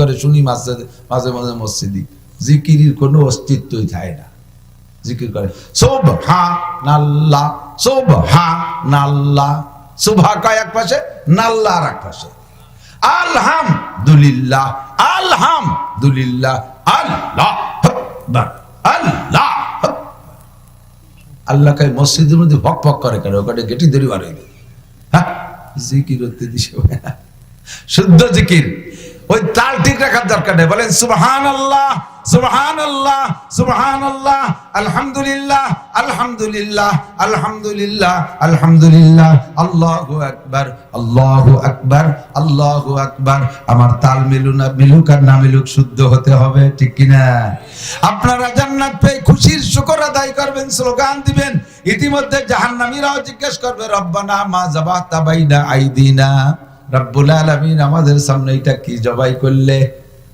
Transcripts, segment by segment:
করে শুনি মাঝে মাঝে মাঝে মসজিদি জিকিরের কোনো অস্তিত্বই থাকে না। জিকির করে সুবহানাল্লাহ সুবহানাল্লাহ, সুবহা কয় এক পাশে, নাল্লাহ আর এক পাশে, আলহামদুলিল্লাহ আলহামদুলিল্লাহ, আল্লাহ আকবার আল্লাহ। আল্লাহ কয় মসজিদের মধ্যে ভক ভক করে কেন? ওখানে গেটি ধরি বার হইবে। হ্যাঁ, জিকির হতে দিছে শুদ্ধ জিকির, ওই তাল ঠিক রাখার দরকার নেই। বলেন সুবহানাল্লাহ সুবহানাল্লাহ সুবহানাল্লাহ, আলহামদুলিল্লাহ আলহামদুলিল্লাহ আলহামদুলিল্লাহ আলহামদুলিল্লাহ, আল্লাহু আকবার আল্লাহু আকবার আল্লাহু আকবার। আমার তাল মিলুক আর না মিলুক শুদ্ধ হতে হবে, ঠিক কিনা? আপনারা জান্নাত পেয়ে খুশির শুকর আদায় করবেন, স্লোগান দিবেন। ইতিমধ্যে জাহান্নামীরাও জিজ্ঞেস করবে রব্বানা মা যাবাতা বাইনা আইদিনা, রব্বুল আলামিন আমাদের সামনে এটা কি জবাই করলে?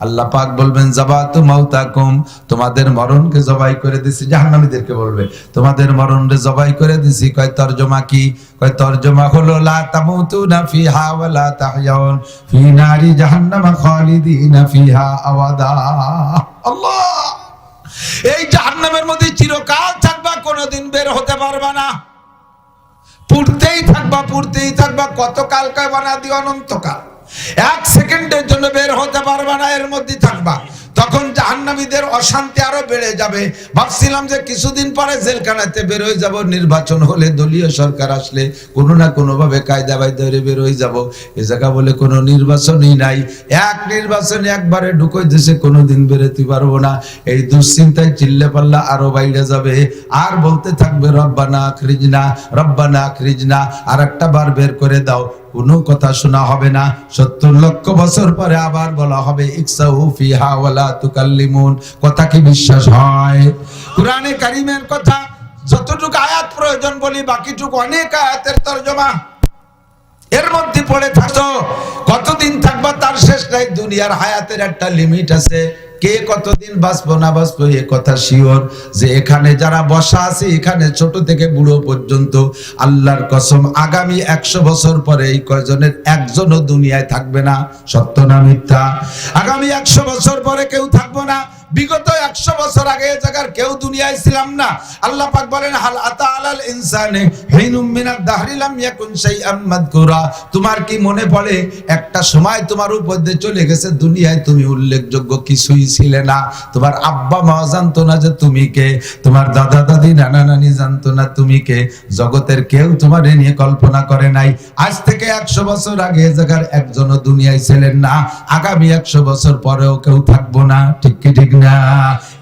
আল্লাহ পাক বলবেন যাবাতু মাউতাকুম, তোমাদের মরণকে জবাই করে দিছি। জাহান্নামীদেরকে বলবে তোমাদের মরণকে জবাই করে দিছি। কয় তরজমা কি? কয় তরজমা হলো লা তামুতুনা ফিহা ওয়া লা তাহয়াউন ফি নারি জাহান্নামা খালিদিনা ফিহা আবাদা। আল্লাহ, এই জাহান্নামের মধ্যে চিরকাল থাকবা, কোনোদিন বের হতে পারবা না, পুড়তেই থাকবা পুড়তেই থাকবা। কতকাল কয় বানা দিও? অনন্তকাল। এক সেকেন্ডের জন্য বের হতে পারবা না, এর মধ্যে থাকবা। তখন জাহান্নামীদের অশান্তি আরো বেড়ে যাবে। ভাবছিলাম যে কিছুদিন পরে জেলখানাতে বের হয়ে যাব, নির্বাচন হলে দলীয় সরকার আসলে কোনো না কোনো ভাবে কায়দা বাইদা বের হয়ে যাব। এ জায়গা বলে কোনো নির্বাচনই নাই, এক নির্বাচনে একবারে ঢুকই দিছে, কোনোদিন বেরোতে পারবো না। এই দুশ্চিন্তায় চিল্লে পাল্লা আরো বাইরে যাবে, আর বলতে থাকবে রব্বানা আখরিজনা রব্বানা আখরিজনা, আর একটা বার বের করে দাও। কোনো কথা শোনা হবে না। 70 লক্ষ বছর পরে আবার বলা হবে ইকসাউ ফিহা ওয়ালা তুকাল্লিমুন। কথা কি বিশ্বাস হয়? কুরআনে কারীমের কথা যতটুকু আয়াত প্রয়োজন বলি, বাকিটুকু অনেক আয়াতের তরজমা এর মধ্যে পড়ে থাকতো। কতদিন থাকবা তার শেষ নাই। দুনিয়ার হায়াতের একটা লিমিট আছে। কে কতদিন বাঁচবো না বাঁচবো এ কথা শিওর যে এখানে যারা বসা আছে, এখানে ছোট থেকে বুড়ো পর্যন্ত, আল্লাহর কসম আগামী 100 বছর পরে এই কয়জনের একজনও দুনিয়ায় থাকবে না। সত্য না মিথ্যা? আগামী 100 বছর পরে কেউ থাকবো না। বিগত 100 বছর আগে এই জায়গার কেউ দুনিয়ায় ছিলাম না। আল্লাহ পাক বলেন হাল আতা আলাল ইনসানি হিনুম মিনাদ দাহরি লাম ইয়াকুন শাইআম মাযকুরা। তোমার কি মনে পড়ে একটা সময় তোমার উপর দিয়ে চলে গেছে, দুনিয়ায় তুমি উল্লেখযোগ্য কিছুই ছিলে না। তোমার আব্বা মা জানতো না যে তুমি কে, তোমার দাদা দাদি নানা নানি জানতো না তুমি কে, জগতের কেউ তোমার নিয়ে কল্পনা করে নাই। আজ থেকে 100 বছর আগে এই জায়গার একজনও দুনিয়ায় ছিলেন না, আগামী 100 বছর পরেও কেউ থাকবো না। ঠিক কি ঠিক না?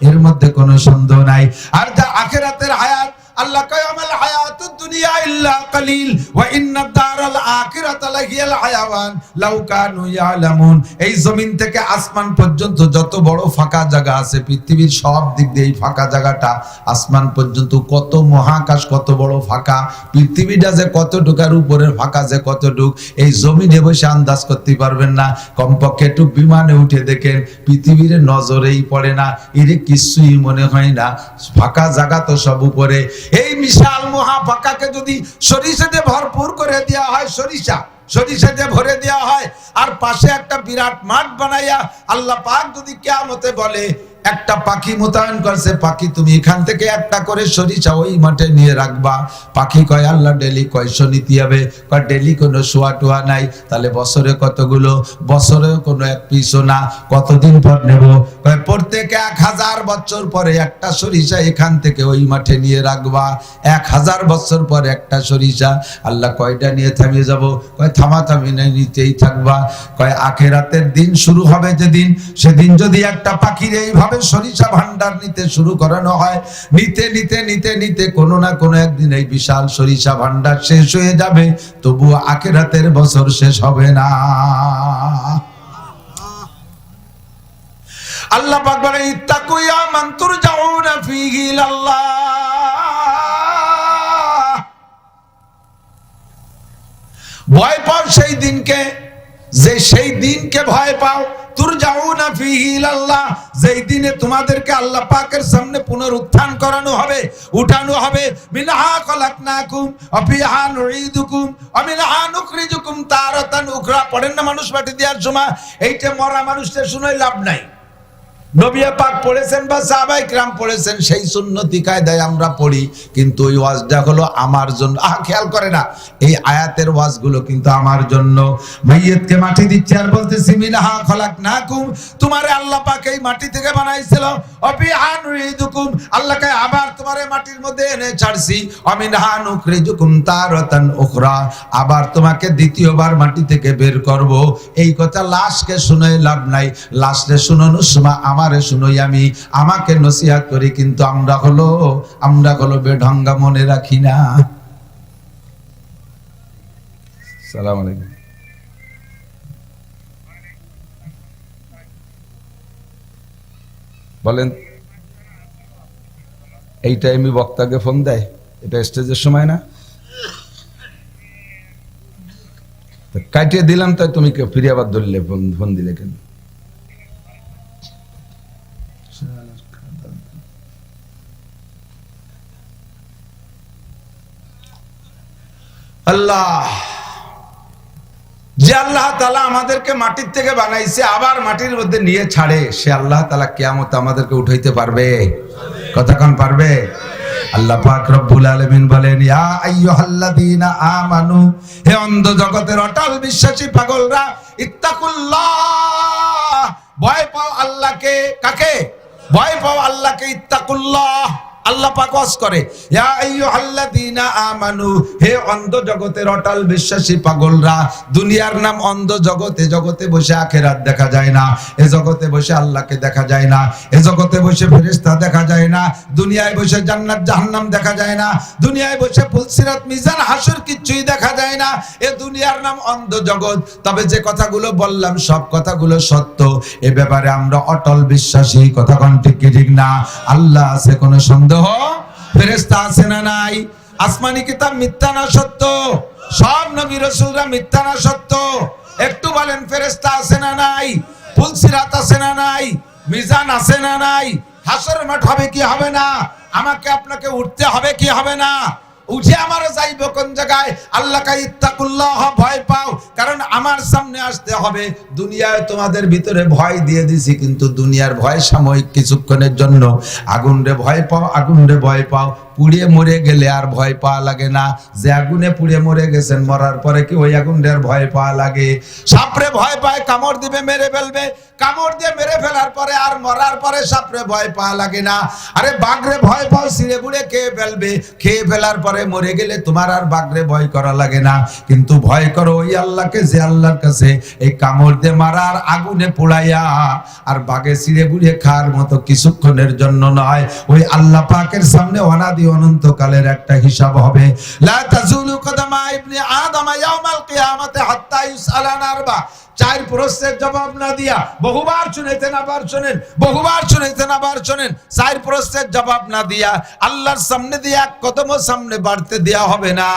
এর মধ্যে কোনো সন্দেহ নাই। আর যা আখিরাতের হায়াত, আল্লাহ কয় আমাল হায়াতুদ দুনিয়া ইল্লা কালিল ওয়া ইন্নাদ দারাল আখিরাতা লাহিয়াল হায়াওয়ান লাউ কানু ইয়ালামুন। এই জমিন থেকে আসমান পর্যন্ত যত বড় ফাঁকা জায়গা আছে, পৃথিবীর সব দিক দিয়ে এই ফাঁকা জায়গাটা, আসমান পর্যন্ত কত মহাকাশ, কত বড় ফাঁকা, পৃথিবীটা যে কতটুকার উপরের ফাঁকা যে কতটুক, এই জমিনে বসে আন্দাজ করতে পারবেন না। কমপক্ষে একটু বিমানে উঠে দেখেন, পৃথিবীর নজরেই পড়ে না, এর কিছুই মনে হয় না। ফাঁকা জায়গা তো সব উপরে। এই বিশাল মহা ফাঁকাকে যদি সরিষা দিয়ে ভরপুর করে দেওয়া হয়, সরিষা দিয়ে ভরে দেওয়া হয়, আর পাশে একটা বিরাট মাঠ বানাইয়া আল্লাহ পাক যদি কিয়ামতে বলে একটা পাখি মোতায়েন করছে, পাখি তুমি এখান থেকে একটা করে সরিষা ওই মাঠে নিয়ে রাখবা। পাখি কয় আল্লাহ ডেলি কয়শো নিতে হবে? কয় ডেলি কোনো শোয়া টোয়া নাই। তাহলে বছরে কতগুলো? বছরেও কোনো এক পিসও না। কতদিন পর নেব? কয় প্রত্যেক 1000 বছর পরে একটা সরিষা এখান থেকে ওই মাঠে নিয়ে রাখবা। 1000 বছর পর একটা সরিষা। আল্লাহ কয়টা নিয়ে থামিয়ে যাব? কয় থামাথামি নাই, নিতেই থাকবা। কয় আখিরাতের দিন শুরু হবে যেদিন, সেদিন যদি একটা পাখির এইভাবে সরিষা ভান্ডার নিতে শুরু করানো হয়, নিতে নিতে নিতে নিতে কোনো না কোনো একদিন এই বিশাল সরিষা ভান্ডার শেষ হয়ে যাবে, তবুও আখিরাতের বছর শেষ হবে না। আল্লাহ পাক বলেন ইত্তাকু ইয়া মান তুরজাউনা ফীহি ইলাল্লাহ। ভয় পাও সেই দিনকে যে সেই দিনকে ভয় পাও, তুরজাউনা ফিহি ইলাল্লাহ, যেই দিনে তোমাদেরকে আল্লাহ পাকের সামনে পুনরুত্থান করানো হবে, উঠানো হবে। মিনহা খলাকনাকুম ওয়া ফিহা নুঈদুকুম ওয়া মিনহা নুখরিজুকুম তারাতান উখরা। পড়েন না মানুষ মাটি দেওয়ার সময়, এইটা মরা মানুষটা শুনে লাভ নাই। নবী পাক পড়েছেন বা সাহাবায়ে কিরাম পড়েছেন, সেই সুন্নতি কায়দায় আমরা পড়ি, কিন্তু ওই ওয়াজটা হলো আমার জন্য। খেয়াল করে না, এই আয়াতের ওয়াজগুলো কিন্তু আমার জন্য। মাইয়িতকে মাটি দিচ্ছে আর বলতেছি মিনহা খলাকনাকুম, তোমারে আল্লাহ পাক এই মাটি থেকে বানাইছিল। অফিহা নুঈদুকুম, আল্লাহকে আবার তোমারে মাটির মধ্যে এনে ছাড়ছি। অমিনহা নুখরিজুকুম তারাতান উখরা, আবার তোমাকে দ্বিতীয়বার মাটি থেকে বের করব। এই কথা লাশকে শুনে লাভ নাই, লাশকে শুনানোর সময় আমারে শুনোই, আমি আমাকে নসিহত করি, কিন্তু আমরা হলো বেঢঙ্গা, মনে রাখি না। সালাম আলাইকুম। বলেন, এই টাইমে বক্তাকে ফোন দেয়? এটা স্টেজের সময় না, কাটিয়ে দিলাম, তাই তুমি ফিরে আবার ধরলে ফোন দিলে কেন? আল্লাহ, যে আল্লাহ তাআলা আমাদেরকে মাটির থেকে বানাইছে, আবার মাটির মধ্যে নিয়ে ছাড়ে, সে আল্লাহ তাআলা কিয়ামতে আমাদেরকে উঠাইতে পারবে? কতক্ষণ পারবে? আল্লাহ পাক রব্বুল আলামিন বলেন, ইয়া আইয়ুহাল্লাযীনা আমানু, হে অন্ধ জগতের অটল বিশ্বাসী পাগলরা, ইত্তাকুল্লাহ, ভয় পাও আল্লাহকে। কাকে ভয় পাও? আল্লাহকে। ইত্তাকুল্লাহ, আল্লাহ পাক ওয়াজ করে, ইয়া আইয়ুহাল্লাযীনা আমানু, হে অন্ধ জগতের অটল বিশ্বাসী পাগলরা। দুনিয়ার নাম অন্ধ জগতে, জগতে বসে আখিরাত দেখা যায় না, এ জগতে বসে আল্লাহকে দেখা যায় না, এ জগতে বসে ফেরেশতা দেখা যায় না, দুনিয়ায় বসে জান্নাত জাহান্নাম দেখা যায় না, দুনিয়ায় বসে ফুলসিরাত মিজান হাসর কিচ্ছুই দেখা যায় না। এ দুনিয়ার নাম অন্ধ জগৎ। তবে যে কথাগুলো বললাম সব কথাগুলো সত্য, এ ব্যাপারে আমরা অটল বিশ্বাসী। কথা কোন ঠিক কি ঠিক না? আল্লাহ আছে, কোনো সন্দেহ? ফেরেশতা আছে না নাই? আসমানি কিতাব মিথ্যা না সত্য? সব নবী রাসূলরা মিথ্যা না সত্য? একটু বলেন, ফেরেশতা আছে না নাই? ফুলসিরাত আছে না নাই? মিজান আছে না নাই? হাসর মাঠ হবে কি হবে না? আমাকে আপনাকে উঠতে হবে কি হবে না? উঠে আমার যাইব কোন জায়গায়? আল্লাহকে ইত্তাকুল্লাহ, ভয় পাও, কারণ আমার সামনে আসতে হবে। দুনিয়ায় তোমাদের ভিতরে ভয় দিয়ে দিছি, কিন্তু দুনিয়ার ভয় সাময়িক, কিছুক্ষণের জন্য। আগুন রে ভয় পাও, আগুন রে ভয় পাও, পুড়িয়ে মরে গেলে আর ভয় পাওয়া লাগে না। যে আগুনে পুড়িয়ে মরে গেছেন, মরার পরে কি ওই আগুনের ভয় পাওয়া লাগে? সাপরে ভয় পায়, কামড় দিবে, মেরে ফেলবে, কামড় দিয়ে মেরে ফেলার পরে আর মরার পরে সাপরে ভয় পাওয়া লাগে না। আরে বাঘরে ভয় পাও, ছিঁড়ে বুড়ে খেয়ে ফেলবে, খেয়ে ফেলার পরে মরে গেলে তোমার আর বাঘরে ভয় করা লাগে না। কিন্তু ভয় করো ওই আল্লাহকে, যে আল্লাহর কাছে এই কামড় দিয়ে মারা আর আগুনে পোড়াইয়া আর বাঘে ছিঁড়ে বুড়ে খাওয়ার মতো কিছুক্ষণের জন্য নয়। ওই আল্লাহ পাকের সামনে অনাদি অনন্তকালের একটা হিসাব হবে। লা তাজুলু কদমা ইবনে আদম ইয়াউমাল কিয়ামাতি হাত্তা ইউসআলান আরবা। চার প্রশ্নের জবাব না দিয়া, বহুবার শুনেছেন আবার শোনেন, বহুবার শুনেছেন আবার শোনেন, চার প্রশ্নের জবাব না দিয়া আল্লাহর সামনে দিয়ে এক কদমও সামনে বাড়তে দেয়া হবে না।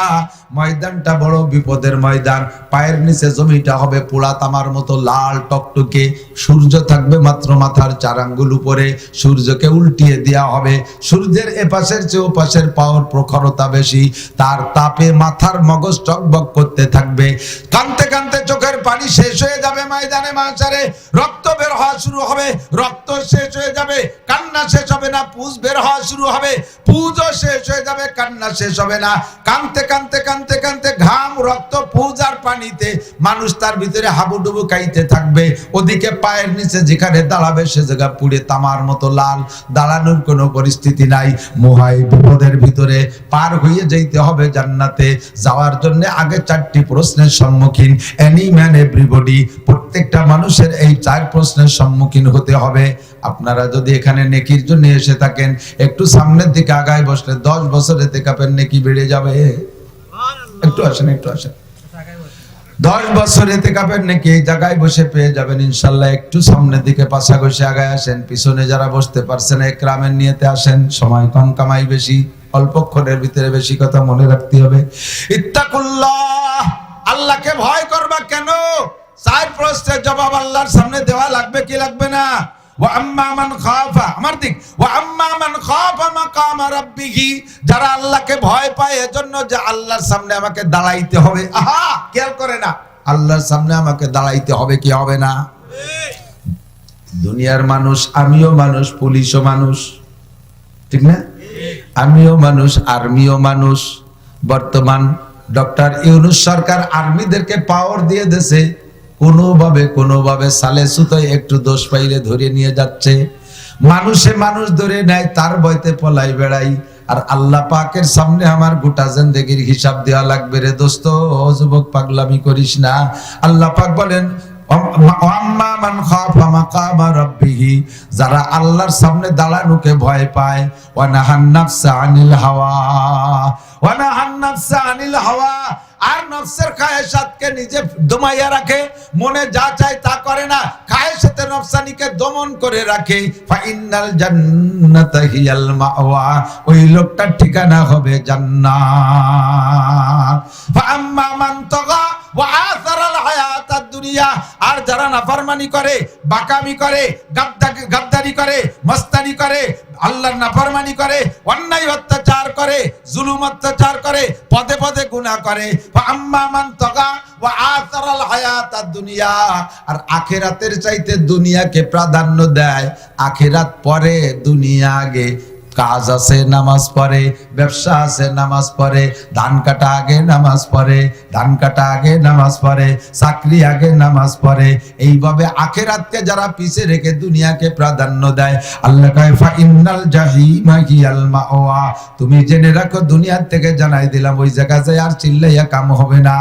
ময়দানটা বড় বিপদের ময়দান। পায়ের নিচে জমিটা হবে পোড়া তামার মতো লাল টকটকে। সূর্য থাকবে মাত্র মাথার 4 আঙ্গুল উপরে। সূর্যকে উল্টিয়ে দেয়া হবে। সূর্যের এপাশের চেয়ে ওপাশের পাওয়ার প্রখরতা বেশি। তার তাপে মাথার মগজ টকবক করতে থাকবে। কানতে কানতে চোখের পানি শেষ হয়ে যাবে। ময়দানে মাঝারে রক্ত বের হওয়া শুরু হবে, রক্ত শেষ হয়ে যাবে, কান্না শেষ হবে না, পুজ বের হওয়া শুরু হবে, পুজও শেষ হয়ে যাবে, কান্না শেষ হবে না। কানতে কানতে কানতে কানতে ঘাম, রক্ত, পুজ আর পানিতে মানুষ তার ভিতরে হাবুডুবু খাইতে থাকবে। ওদিকে পায়ের নিচে যেখানে দাঁড়াবে সে জায়গা পুড়ে তামার মতো লাল, দাঁড়ানোর কোনো পরিস্থিতি নাই। মহাই বিপদের ভিতরে পার হয়ে যেতে হবে জান্নাতে। যাওয়ার জন্য আগে 4টি প্রশ্নের সম্মুখীন, এনি ম্যান এভরিবডি। প্রত্যেকটা মানুষের এই 4 প্রশ্নের সম্মুখীন হতে হবে। আপনারা যদি এখানে নেকির জন্য এসে থাকেন, একটু সামনের দিকে আগায় বসলে 10 বছরে তেকাপের নেকি বেড়ে যাবে। একটু আসেন, একটু আসেন। 10 বছরে তেকাপের নেকি এই জায়গায় বসে পেয়ে যাবেন ইনশাল্লাহ। একটু সামনের দিকে পাশা ঘষে আগায় আসেন। পিছনে যারা বসতে পারছেন একরামের নিয়েতে আসেন। সময় কম, কামাই বেশি, অল্পক্ষণের ভিতরে বেশি কথা মনে রাখতে হবে। ইত্তাকুল্লাহ, আল্লাহকে ভয় করবা কেন? চার প্রশ্নের জবাব আল্লাহর সামনে দেওয়া লাগবে কি লাগবে না? ওয়া আম্মা মান খাফা, আমার দিক, ওয়া আম্মা মান খাফা মাকাম রাব্বিহি, যারা আল্লাহকে ভয় পায় এজন্য যে আল্লাহর সামনে আমাকে দাঁড়াইতে হবে। আহা, খেয়াল করে না, আল্লাহর সামনে আমাকে দাঁড়াইতে হবে কি হবে না? দুনিয়ার মানুষ, আমিও মানুষ, পুলিশও মানুষ, ঠিক না? আমিও মানুষ, আর্মিও মানুষ। বর্তমান ডক্টর ইউনূস সরকার আর্মিদেরকে পাওয়ার দিয়ে দেশে কোনোভাবে সালে সুতোয় একটু দোষ পাইলে ধরে নিয়ে যাচ্ছে। মানুষে মানুষ ধরে নেয়, তার ভয়তে পলাই বেড়াই। আর আল্লাহ পাকের সামনে আমার গোটা জিন্দেগির হিসাব দেওয়া লাগবে রে দোস্ত। ও যুবক, পাগলামি করিস না। আল্লাহ পাক বলেন আম্মা মান খাফা মাকাম রাব্বিহি, যারা আল্লাহর সামনে দাঁড়ানোকে ভয় পায়, ওয়া নাহান নাফসা আনিল হাওয়া, ওয়া নাহান নাফসা আনিল হাওয়া, আর নফসের খায়েশাতকে নিজে দমাইয়া রাখে, মনে যা চায় তা করে না, খায়েশাতে নফসানিকে দমন করে রাখে। ফা ইন্নাল জান্নাতা হিয়াল মাওয়া, ওই লোকটার ঠিকানা হবে জান্নাত। ফা আম্মা মান তাগা ওয়া আসারাল হায়াতাদ দুনিয়া, আর যারা নাফরমানি করে, বাকামি করে, গাদ্দারি করে, মস্তানি করে, আল্লাহর নাফরমানি করে, অন্যায় অত্যাচার করে, জুলুম অত্যাচার করে, পদে পদে গুনাহ করে। আম্মা মান তাগা ওয়া আসারাল হায়াতাদ দুনিয়া, আর আখিরাতের চাইতে দুনিয়াকে প্রাধান্য দেয়। আখিরাত পরে, দুনিয়া আগে। কাজ আছে নামাজ পড়ে, ব্যবসা আছে নামাজ পড়ে, ধান কাটা আগে নামাজ পড়ে, ধান কাটা আগে নামাজ পড়ে, চাকরি আগে নামাজ পড়ে। এইভাবে আখিরাতকে যারা পিছে রেখে দুনিয়াকে প্রাধান্য দেয়, আল্লাহ কয় ফা ইন্নাল জাহিমা হিয়াল মাওয়া, তুমি জেনে রাখো, দুনিয়ার থেকে জানাই দিলাম, ওই জায়গায় যায় আর চিল্লাইয়া কাম হবে না।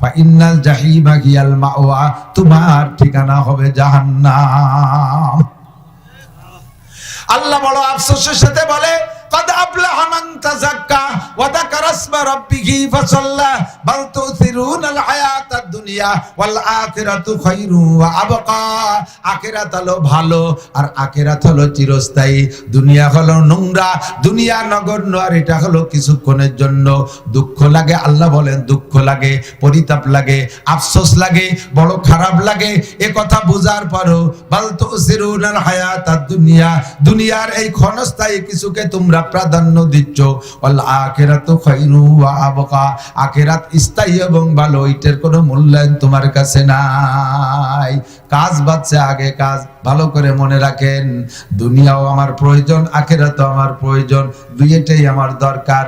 ফা ইন্নাল জাহিমা হিয়াল মাওয়া, তোমার ঠিকানা হবে জাহান্নাম। আল্লাহ বড় আফসোসের সাথে বলে, قد أفلح من تزكى وذكر اسم ربه فصلى بل تؤثرون الحياة الدنيا والآخرة خير وأبقى। আখিরাত হলো ভালো, আর আখিরাত হলো চিরস্থায়ী। দুনিয়া হলো নোংরা, দুনিয়া নগণ্য, আর এটা হলো কিছুক্ষণের জন্য। দুঃখ লাগে, আল্লাহ বলেন দুঃখ লাগে, পরিতাপ লাগে, আফসোস লাগে, বড় খারাপ লাগে। এ কথা বুঝার পরও বাল তুসিরুনাল হায়াতাদ দুনিয়া, দুনিয়ার এই ক্ষণস্থায়ী কিছুকে তোমরা প্রাধান্য দিচ্ছ। ওয়াল আখিরাতু খায়রু ওয়া আবকা, আখিরাত স্থায়ী এবং ভালো, এটার কোনো মূল্যায়ন তোমার কাছে নাই। কাজ বাঁচছে আগে কাজ, ভালো করে মনে রাখেন। দুনিয়াও আমার প্রয়োজন, আখিরাতও আমার প্রয়োজন, দুইটাই আমার দরকার,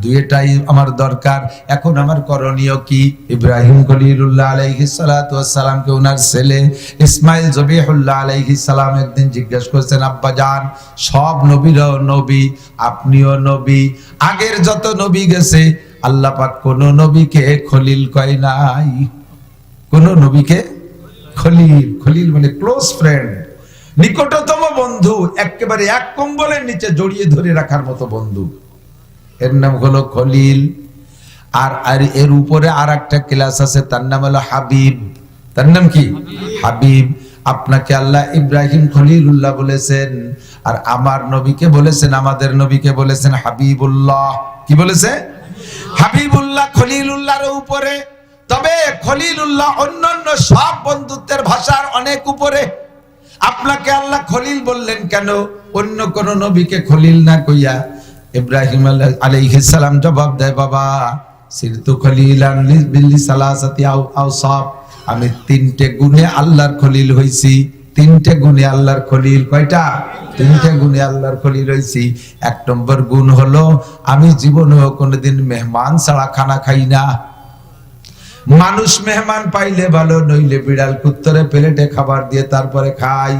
দুইটাই আমার দরকার। এখন আমার করণীয় কি? ইব্রাহিম খলিলুল্লাহ আলাইহিস সালাতু ওয়াস সালামকে ওনার ছেলে ইসমাইল জবিহুল্লাহ আলাইহিস সালাম একদিন জিজ্ঞেস করেছেন, আব্বা জান, সব নবীরাও নবী, আপনিও নবী, আগের যত নবী গেছে আল্লাহ পাক কোন নবীকে খলিল কয় নাই। কোন নবীকে খলিল, খলিল মানে ক্লোজ ফ্রেন্ড, নিকটতম বন্ধু, একেবারে এক কম্বলের নিচে জড়িয়ে ধরে রাখার মতো বন্ধু, এর নাম হলো খলিল। আর এর উপরে আর একটা ক্লাস আছে, তার নাম হলো হাবিব। তার নাম কি? হাবিব। আপনাকে আল্লাহ ইব্রাহিম খলিলুল্লাহ বলেছেন, আর আমার নবীকে বলেছেন, আমাদের নবীকে বলেছেন হাবিবুল্লাহ। কি বলেছে? হাবিবুল্লাহ খলিলুল্লাহর উপরে। তবে খলিলুল্লাহ অন্যান্য সব বন্ধুত্বের ভাষার অনেক উপরে। আপনাকে আল্লাহ খলিল বললেন কেন? অন্য কোন নবীকে খলিল না কইয়া ইব্রাহিম আলাইহিস সালাম জবাব দেয়, বাবা সিরতু খলিলান বিল সালাসাতি আওসাফ, আমি তিনটে গুণে আল্লাহর খলিল হইছি। তিনটে গুণে আল্লাহর খলিল। কয়টা? তিনটে গুণে আল্লাহর খলিল হইছি। এক নম্বর গুণ হলো, আমি জীবনেও কোনোদিন মেহমান ছাড়া খানা খাই না। মানুষ মেহমান পাইলে ভালো, নইলে বিড়াল কুত্তরে প্লেটে খাবার দিয়ে তারপরে খাই।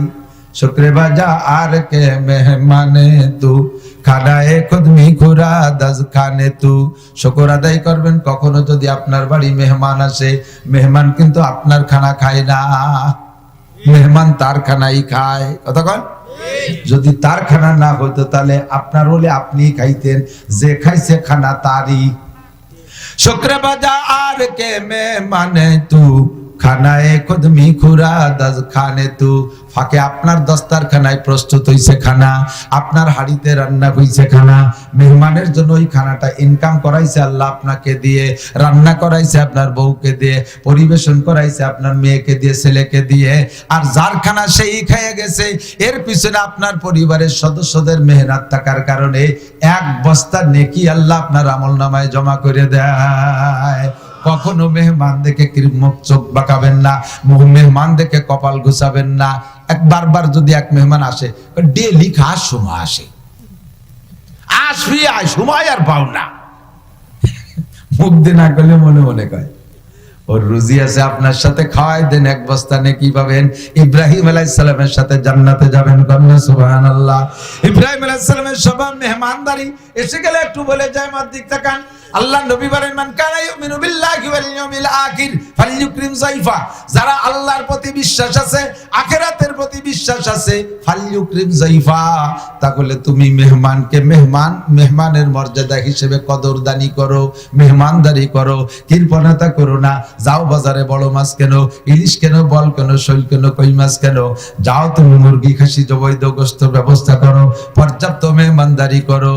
শুক্রে বাজা আর কে মেহমানে তু, খানায়ে খুদমি খুরা দাজ খানে তু। শুকর আদায় করবেন কখনো যদি আপনার বাড়ি মেহমান আসে। মেহমান কিন্তু আপনার খানা খায় না, মেহমান তার খানাই খায়। কতক্ষণ? যদি তার খানা না হতো তাহলে আপনার হলে আপনি খাইতেন, যে খাইছে খানা তারই। শুক্রে বাজা আর কে মেহমানে তু, খানায়ে কদমি খুরা দাজ খানে তু, ফাঁকে আপনার দস্তারখানায় প্রস্তুত হইছে খানা, আপনার হাড়িতে রান্না হইছে খানা, মেহমানের জন্য ওই খানাটা ইনকাম করাইছে আল্লাহ আপনাকে দিয়ে, রান্না করাইছে আপনার বউকে দিয়ে, পরিবেশন করাইছে আপনার মেয়েকে দিয়ে, ছেলেকে দিয়ে, আর যার খানা সেই খেয়ে গেছে, এর পিছনে আপনার পরিবারের সদস্যদের মেহনত থাকার কারণে এক বস্তা নেকি আল্লাহ আপনার আমলনামায় জমা করে দেয়। কখনো মেহমান দেখে কিরমুখ চোখ বাঁকাবেন না, মেহমান দেখে কপাল ঘুষাবেন না। একবার যদি এক মেহমান আসে, ডেলি খাস সময় আসে, আসবি আয় সময় আর পাও না, মুখ দিয়ে না করলে মনে মনে কয় ওর রুজি আছে, আপনার সাথে খাওয়াই দেন, এক বস্তা নেকি পাবেন। ইব্রাহিম আলাইহিস সালামের সাথে জান্নাতে যাবেন, কন্যা সুবহানাল্লাহ। ইব্রাহিম আলাইহিস সালামের স্বভাব মেহমানদারি, এসে গেলে একটু বলে যায় মার দিক তাকান। আল্লাহ নবী বলেন, মান কানা ইউমিনু বিল্লাহি ওয়াল ইয়াউমিল আখির ফালইউকরিম যায়ফা, যারা আল্লাহর প্রতি বিশ্বাস আছে, আখিরাতের প্রতি বিশ্বাস আছে, ফালইউকরিম যায়ফা, তাহলে তুমি মেহমানকে মেহমানের মর্যাদা হিসেবে কদরদানি করো, মেহমানদারি করো, কৃপণতা করো না। যাও বাজারে বড় মাছ কেন, ইলিশ কেন, বল কেন, শৈল কেন, কই মাছ কেন, যাও তুমি মুরগি, খাসি, জবৈধ গোশতের ব্যবস্থা করো, পর্যাপ্ত মেহমানদারি করো।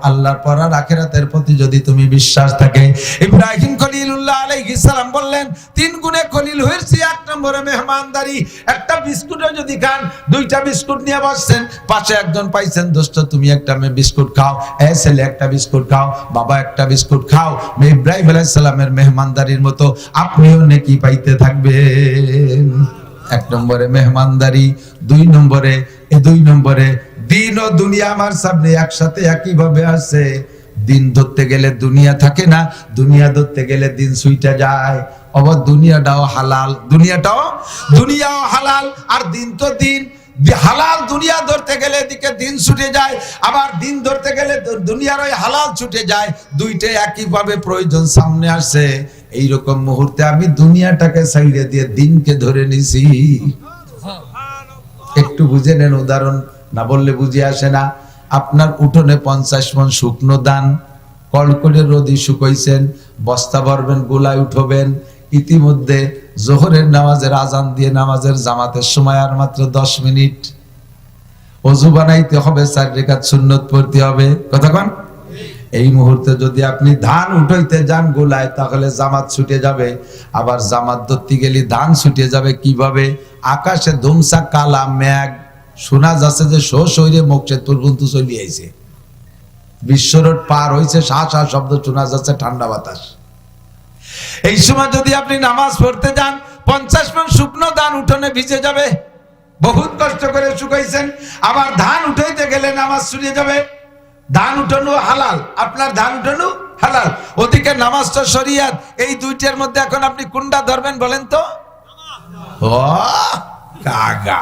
আল্লাহর পর আর আখিরাতের প্রতি যদি তুমি বিশ্বাস থাকে। ইব্রাহিম খলিলুল্লাহ আলাইহিস সালাম বললেন, 3 গুণে খলিল হয়েছে। 1 নম্বরে মেহমানদারি। একটা বিস্কুটও যদি খান, 2টা বিস্কুট নিয়ে বসছেন, পাশে একজন পাইছেন, দোস্ত তুমি একটা বিস্কুট খাও, এ ছেলে একটা বিস্কুট খাও, বাবা একটা বিস্কুট খাও। ইব্রাহিম আলাইহিস সালামের মেহমানদারির মতো আপনিও নেকি পাইতে থাকবেন। 1 নম্বরে মেহমানদারি। 2 নম্বরে দিন ও দুনিয়া আমার সামনে একসাথে একইভাবে আছে। দিন ধরতে গেলে দুনিয়া থাকে না, দুনিয়া ধরতে গেলে দিন ছুইটা যায়। আবার দুনিয়াটাও হালাল, দুনিয়াও হালাল, আর দিন তো দিন। হালাল দুনিয়া ধরতে গেলে এদিকে দিন ছুটে যায়, আবার দিন ধরতে গেলে দুনিয়ার ওই হালাল ছুটে যায়। দুইটাই একইভাবে প্রয়োজন সামনে আসে। এইরকম মুহূর্তে আমি দুনিয়াটাকে সাইডে দিয়ে দিনকে ধরে নিছি। একটু বুঝে নেন, উদাহরণ না বললে বুঝে আসে না। আপনার উঠোনে 50 মণ শুকনো ধান, কলকলে রোদি শুকাইছেন, বস্তা ভরবেন, গোলায় উঠবেন। ইতিমধ্যে জোহরের নামাজের আজান দিয়ে নামাজের জামাতের সময় আর মাত্র 10 মিনিট। ওযু বানাইতে হবে, 4 রাকাত সুন্নত পড়তে হবে। কতক্ষণ? এই মুহূর্তে যদি আপনি ধান উঠাইতে যান গোলায়, তাহলে জামাত ছুটে যাবে। আবার জামাত ধরতে গেলে ধান ছুটে যাবে কিভাবে? আকাশে ধুমসা কালা মেঘ, শোনা যাচ্ছে যে শরীরে মকসেদ পর্যন্ত চলে আইছে, বিশ্বরোড পার হইছে, শাহ শব্দ শোনা যাচ্ছে, ঠান্ডা বাতাস। এই সময় যদি আপনি নামাজ পড়তে যান, 50 মণ শুকনো ধান উঠোনে ভিজে যাবে, বহুত কষ্ট করে শুকাইছেন। আবার ধান উঠাইতে গেলে নামাজ ছুটে যাবে। ধান উঠানো হালাল, আপনার ধান উঠানো হালাল, ওদিকে নামাজটা শরিয়াত। এই দুইটার মধ্যে এখন আপনি কোনটা ধরবেন বলেন তো? ও কাগা,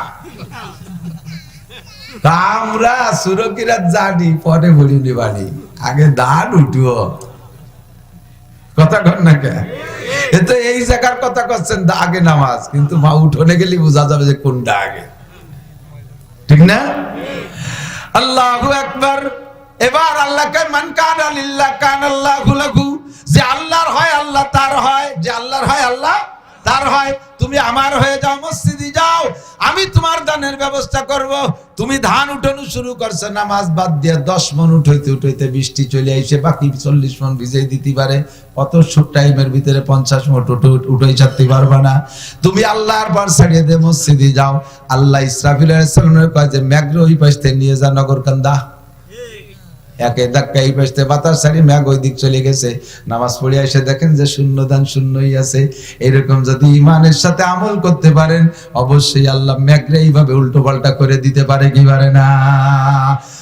আমরা সুরকিরা জানি, পরে বলিনি বাড়ি, আগে ধান উঠুও। কথা কন না কে? এ তো এই জায়গার কথা করছেন, আগে নামাজ, কিন্তু মা উঠোনে গেলে বোঝা যাবে যে কোনটা আগে, ঠিক না? আল্লাহু আকবার। এবার আল্লাহকে মান কানা লিল্লাহ কানাল্লাহু লাহু, যে আল্লাহর হয় আল্লাহ তার হয়, যে আল্লাহর হয় আল্লাহ তার হয়। তুমি আমার হয়ে যাও, মসজিদে যাও, আমি তোমার দানের ব্যবস্থা করব। তুমি ধান উঠানো শুরু করছো, নামাজ বাদ দিয়ে 10 মণ উঠাইতে বৃষ্টি চলে আইছে, বাকি 40 মণ ভিজাই দিতে পারে। অত শর্ট টাইমের ভিতরে 50 মণ উঠাই ছাড়তে পারবা না। তুমি আল্লাহর পর ছাড়িয়ে দে, মসজিদে যাও। আল্লাহ ইসরাফিল আলাইহিস সালামের কয় যে মেঘ ওই পাশে নিয়ে যা, নগরকান্দা। একে ধাক্কাই পাশতে বাতাস ছাড়ি মেঘ ওই দিক চলে গেছে। নামাজ পড়ে এসে দেখেন যে শূন্য ধান শূন্যই আছে। এরকম যদি ইমানের সাথে আমল করতে পারেন, অবশ্যই আল্লাহ মেঘরে এইভাবে উল্টো পাল্টা করে দিতে পারে, কি পারে না?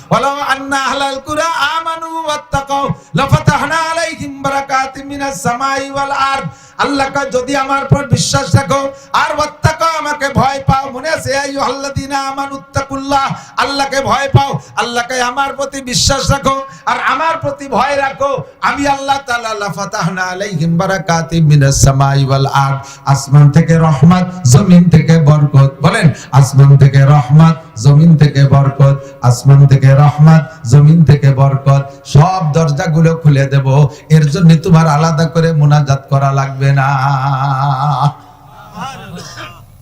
ওয়ালাউ আন্না আহলাল কুরা আমানু ওয়াত্তাকাউ লাফাতাহনা আলাইহিম বারাকাতিম মিনাস সামাই ওয়াল আরদ। আল্লাহ কা যদি আমার উপর বিশ্বাস রাখো আর ওয়াত্তাকাউ, আমাকে ভয় পাও, মনে আছে আইয়ুহাল্লাযিনা আমানুত্তাকুল্লাহ, আল্লাহকে ভয় পাও, আল্লাহকে আমার প্রতি বিশ্বাস রাখো আর আমার প্রতি ভয় রাখো, আমি আল্লাহ তাআলা লাফাতাহনা আলাইহিম বারাকাতিম মিনাস সামাই ওয়াল আরদ, আসমান থেকে রহমত, জমিন থেকে বরকত। বলেন, আসমান থেকে রহমত, জমিন থেকে বরকত, আসমান থেকে রহমত, জমিন থেকে বরকত, সব দরজাগুলো খুলে দেব। এর জন্য তোমার আলাদা করে মুনাজাত করা লাগবে না।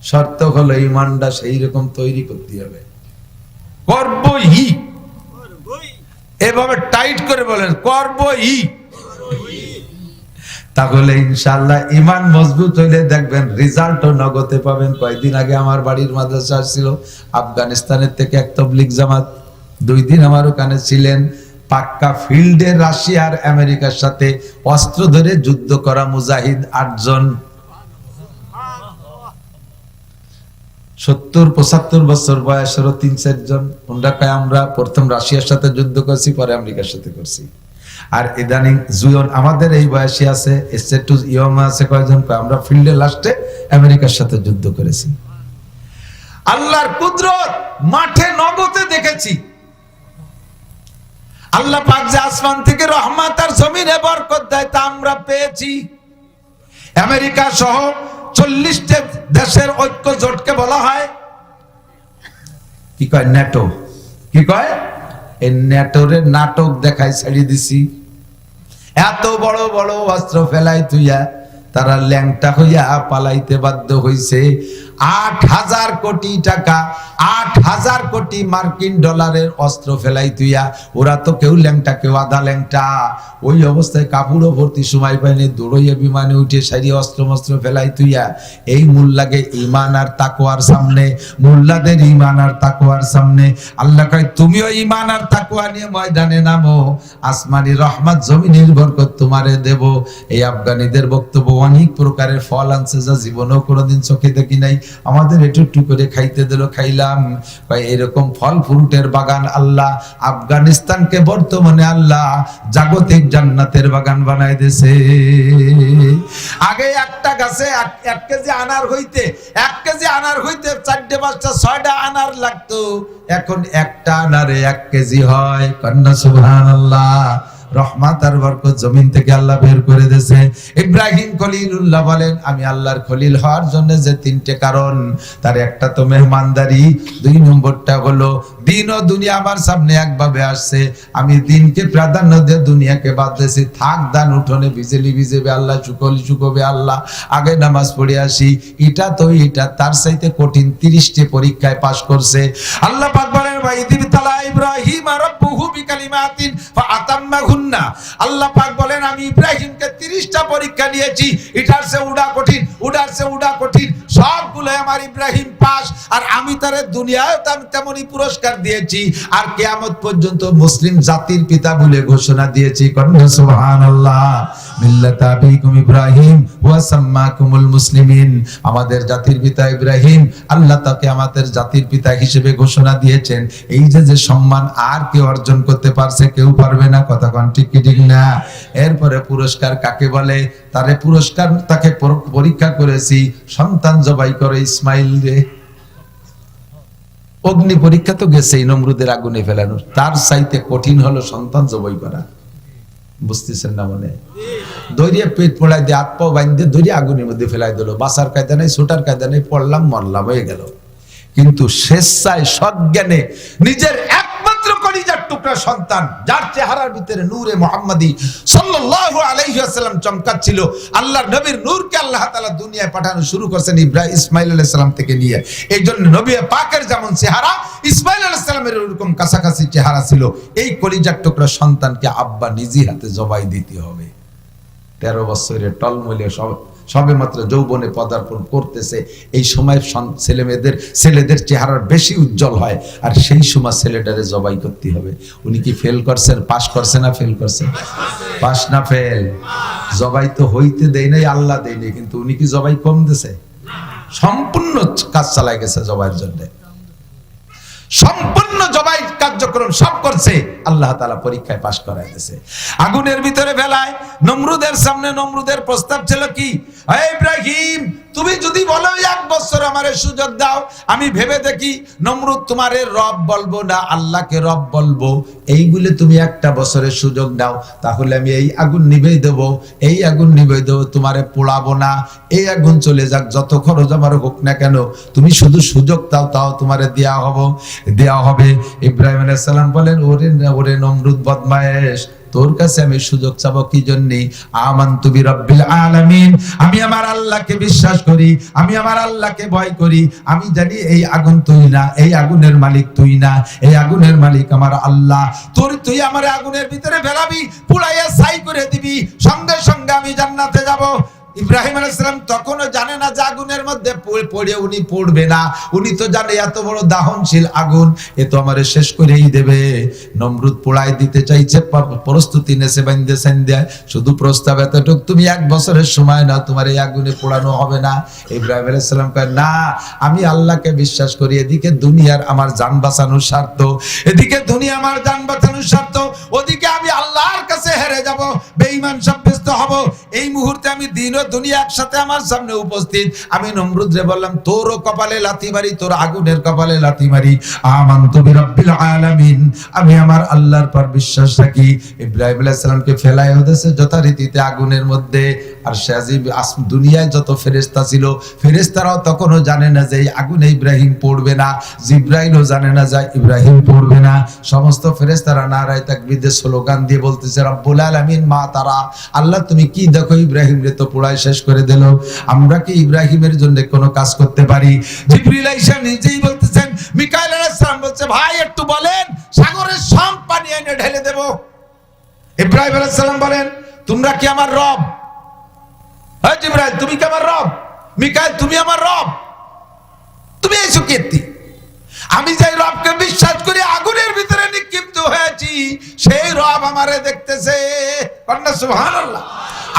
শর্ত হলো ইমানটা সেই রকম তৈরি করতে হবে। করবই, এভাবে টাইট করে বলেন করবই, তাহলে ইনশাআল্লাহ ইমান মজবুত হইলে দেখবেন রেজাল্টও নগদে পাবেন। কয়েকদিন আগে আমার বাড়ির মাদ্রাসা আসছিল আফগানিস্তানের থেকে এক তাবলীগ জামাত, 2 দিন আমার ওখানে ছিলেন। পাক্কা ফিল্ডে রাশিয়ার আমেরিকার সাথে অস্ত্র ধরে যুদ্ধ করা মুজাহিদ 8 জন, 70-75 বছর বয়সের 3-4 জন। ওনারা কয় আমরা প্রথম রাশিয়ার সাথে যুদ্ধ করছি, পরে আমেরিকার সাথে করছি। আর ইদানিং জুয়ন আমাদের এই বয়সী আছে, স্ট্যাটুস ইয়ং আছে কয়জন, আমরা ফিল্ডে লাস্টে আমেরিকার সাথে যুদ্ধ করেছি। আল্লাহর কুদরত মাঠে নগদে দেখেছি। আল্লাহ পাক যে আসমান থেকে রহমত আর জমিনে বরকত দেয় তা আমরা পেয়েছি। আমেরিকা সহ 40টা দেশের ঐক্য জোটকে বলা হয় কি কয় ন্যাটো। কি কয়? এই ন্যাটোরে নাটক দেখাই ছেড়ে দিছি। এত বড় বড় অস্ত্র ফেলাই তুইয়া তারা ল্যাংটা হইয়া পালাইতে বাধ্য হইছে। 8,000 কোটি টাকা, 8,000 কোটি মার্কিন ডলারের অস্ত্র ফেলাই তুইয়া, ওরা তো কেউ ল্যাংটা কেউ আধা ল্যাংটা। ওই অবস্থায় কাপড়ও ভর্তি সময় পায়নি, দৌড়ইয়া বিমানে উঠে সারি অস্ত্র মস্ত্র ফেলাই তুইয়া। এই মুল্লাকে ঈমান আর তাকওয়ার সামনে, মুল্লাদের ঈমান আর তাকওয়ার সামনে আল্লাহ কয় তুমিও ঈমান আর তাকওয়া নিয়ে ময়দানে নামো, আসমানি রহমত জমিনের বরকত তোমারে দেব। এই আফগানিদের বক্তব্য অনেক প্রকারের ফল আনছে যা জীবনেও কোনোদিন চোখে দেখি নাই। আমাদের একটু করে খাইতে দিল, খাইলাম। ভাই এরকম ফল ফ্রুটের বাগান আল্লাহ আফগানিস্তানকে বর্তমানে আল্লাহ জাগতিক জান্নাতের বাগান বানাই দিয়েছে। আগে একটা গাছে 1 কেজি আনার হইতে 1 কেজি আনার হইতে 4টে 5টা 6টা আনার লাগতো, এখন একটা আনারে 1 কেজি হয়। কন্যা সুবহানাল্লাহ। রহমত আর বরকত জমিন থেকে আল্লাহ বের করে দিয়েছে। ইব্রাহিম খলিলুল্লাহ বলেন আমি আল্লাহর খলিল হওয়ার জন্য যে 3টে কারণ, তার একটা তো মেহমানদারি, 2 নম্বরটা হলো দিন ও দুনিয়া আমার সামনে একভাবে আসছে, আমি দিনকে প্রাধান্য দিয়ে দুনিয়াকে বাদ দিয়েছি। থাক দান উঠোনে বিজলি বিজেবে আল্লাহ, চুকলি চুকবে আল্লাহ, আগে নামাজ পড়ে আসি। এটা তো এটা তার চাইতে কঠিন 30টে পরীক্ষায় পাশ করছে। আল্লাহ পাক বলেন ওয়াইদিব তালা ইব্রাহিম রাব্বুহু বিকালিমাতিন ফাআতাম্মাহুন্না। আল্লাহ পাক বলেন আমি ইব্রাহিমকে 30টা পরীক্ষা নিয়েছি, এটার চেয়ে উড়া কঠিন, উড়ার চেয়ে উড়া কঠিন, সবগুলো আমার ইব্রাহিম পাস। আর আমি তারে দুনিয়ায় তেমনই পুরস্কার দিয়েছি, আর কিয়ামত পর্যন্ত মুসলিম জাতির পিতা বলে ঘোষণা দিয়েছি। কন্যা সুবহানাল্লাহ। মিল্লাত আবিকুম ইব্রাহিম ওয়া সাম্মাকুমুল মুসলিমিন। আমাদের জাতির পিতা ইব্রাহিম, আল্লাহ তাকে আমাদের জাতির পিতা হিসেবে ঘোষণা দিয়েছেন। এই যে সম্মান আর কেউ অর্জন করতে পারছে, কেউ পারবে না। কথা কোন ঠিক কি ঠিক না? এরপরে পুরস্কার কাকে বলে? তারে পুরস্কার তাকে পরীক্ষা করেছি, সন্তান জবাই করে ইসমাইল রে। অগ্নি পরীক্ষা তো গেছেই, নমরুদের আগুনে ফেলানো, তার চাইতে কঠিন হলো সন্তান জবাই করা। বুঝতেছেন না? মনে দৌড়িয়ে পেট পোড়াই দিয়ে হাত পাও বাইন্ধে দৌড়িয়ে আগুনের মধ্যে ফেলাই দিল। বাঁচার কায়দা নেই, ছোটার কায়দা নেই, পড়লাম মরলাম হয়ে গেল। কিন্তু স্বেচ্ছায় সজ্ঞানে নিজের একমাত্র কলিজার টুকরা সন্তান, যার চেহারার ভিতরে নূরে মুহাম্মাদি সাল্লাল্লাহু আলাইহি ওয়াসাল্লাম চমকাচ্ছিল, আল্লাহর নবীর নূরকে আল্লাহ তাআলা দুনিয়ায় পাঠানো শুরু করেছেন ইব্রাহিম ইসমাইল আলাইহিস সালাম থেকে নিয়ে। এইজন্য নবী পাকের যেমন চেহারা, ইসমাইল আলাইহিস সালামের এরকম কাছাকাছি চেহারা ছিল। এই কলিজার টুকরা সন্তানকে আব্বা নিজে হাতে জবাই দিতে হবে। 13 বছরের টলমলে সবে মাত্র যৌবনে পদার্পণ করতেছে। এই সময় ছেলেদের চেহারার বেশি উজ্জ্বল হয়, আর সেই সময় ছেলেটারে জবাই করতে হবে। উনি কি ফেল করছেন? পাস করছে না ফেল করছে? পাস না ফেল? জবাই তো হইতে দেয় নাই, আল্লাহ দেয় নাই, কিন্তু উনি কি জবাই কম দিছে? সম্পূর্ণ কাজ চালাই গেছে জবাইয়ের জন্য, সম্পূর্ণ জবাই কার্যক্রম সব করছে। আল্লাহ তাআলা পরীক্ষায় পাশ করাইতেছে। আগুনের ভিতরে ফেলায় নমরুদের সামনে নমরুদের প্রস্তাব ছিল কি, হে ইব্রাহিম তুমি যদি বলো 1 বছর আমারে সুযোগ দাও, আমি ভেবে দেখি নমরুদ তোমারে রব বলবো না আল্লাহকে রব বলবো, এই বলে তুমি 1টা বছরের সুযোগ দাও, তাহলে আমি এই আগুন নিভেই দেবো, এই আগুন নিভেই দেবো, তোমারে পোড়াবো না। এই আগুন চলে যাক, যত খরচ আমার হোক না কেন, তুমি শুধু সুযোগ দাও, তাও তোমারে দেওয়া হবে। ইব্রাহিম আলাইহিস সালাম বলেন ওরে নমরুদ বদমায়েশ, তোর কাছে আমি সুযোগ চাবো কি জন্য? আমানতু বিরাব্বিল আলামিন, আমি আমার আল্লাহকে বিশ্বাস করি, আমি আমার আল্লাহকে ভয় করি, আমি জানি এই আগুন তুই না, এই আগুনের মালিক তুই না, এই আগুনের মালিক আমার আল্লাহ। তুই আমার আগুনের ভিতরে ফেলাবি, পুড়াইয়া ছাই করে দিবি, সঙ্গে সঙ্গে আমি জান্নাতে যাব। ইব্রাহিম আলাইহিস সালাম তখনও জানে না যে আগুনের মধ্যে পড়ে উনি পড়বে না, উনি তো জানে এত বড় দাহনশীল আগুন, এ তো আমারে শেষ করেই দেবে। নমরুদ পোড়াই দিতে চাইছে, প্রস্তুতি নেছে বান্ধে সাইন্দা, শুধু প্রস্তাব এতটুক, তুমি 1 বছরের সময় নাও, তোমার এই আগুনে পোড়ানো হবে না। ইব্রাহিম আলাইহিস সালাম কয় না, আমি আল্লাহকে বিশ্বাস করি, এদিকে দুনিয়ার আমার জান বাঁচানোর স্বার্থ, এদিকে দুনিয়া আমার জান বাঁচানোর স্বার্থ, ওদিকে আমি আল্লাহর কাছে হেরে যাব, বেঈমান সাব্যস্ত হব। এই মুহূর্তে আমি দিন ও দুনিয়া একসাথে আমার সামনে উপস্থিত। আমি নমরুদরে বললাম, তোরও কপালে লাথি মারি, তোর আগুনের কপালে লাথি মারি। আমানতু বিরাব্বিল আলামিন, আমি আমার আল্লাহর পর বিশ্বাস রাখি। ইব্রাহিম আলাইহিস সালামকে ফেলায় হতেছে যথারীতিতে আগুনের মধ্যে। আর সাজিব দুনিয়ায় যত ফেরেশতা ছিল, ফেরেশতারাও তখনও জানে না যে এই আগুনে ইব্রাহিম পড়বে না, জিবরাইলও জানে না যে ইব্রাহিম পড়বে না। সমস্ত ফেরেশতারা নারায়ে তাকবীর দিয়ে স্লোগান দিয়ে বলতেছে, রব্বুল আলামিন মা তারা, আল্লাহ তুমি কি দেখো, ইব্রাহিমরে তো পোড়ায় শেষ করে দিল, আমরা কি ইব্রাহিমের জন্য কোনো কাজ করতে পারি? জিবরিল আইসা নিজেই বলতেছেন, মিকাইল আলাইহিস সালাম বলছে, ভাই একটু বলেন, সাগরের সব পানি এনে ঢেলে দেব। ইব্রাহিম আলাইহিস সালাম বলেন, তোমরা কি আমার রব? হ্যাঁ জিবরাইল, তুমি কি আমার রব? মিকাইল, তুমি আমার রব? তুমি এসো কীর্তি, আমি যে রবকে বিশ্বাস করি, আগুনের ভিতরে নিক্ষিপ্ত হয়েছি, সেই রব আমারে দেখতেছে। কন্যা সুবহানাল্লাহ।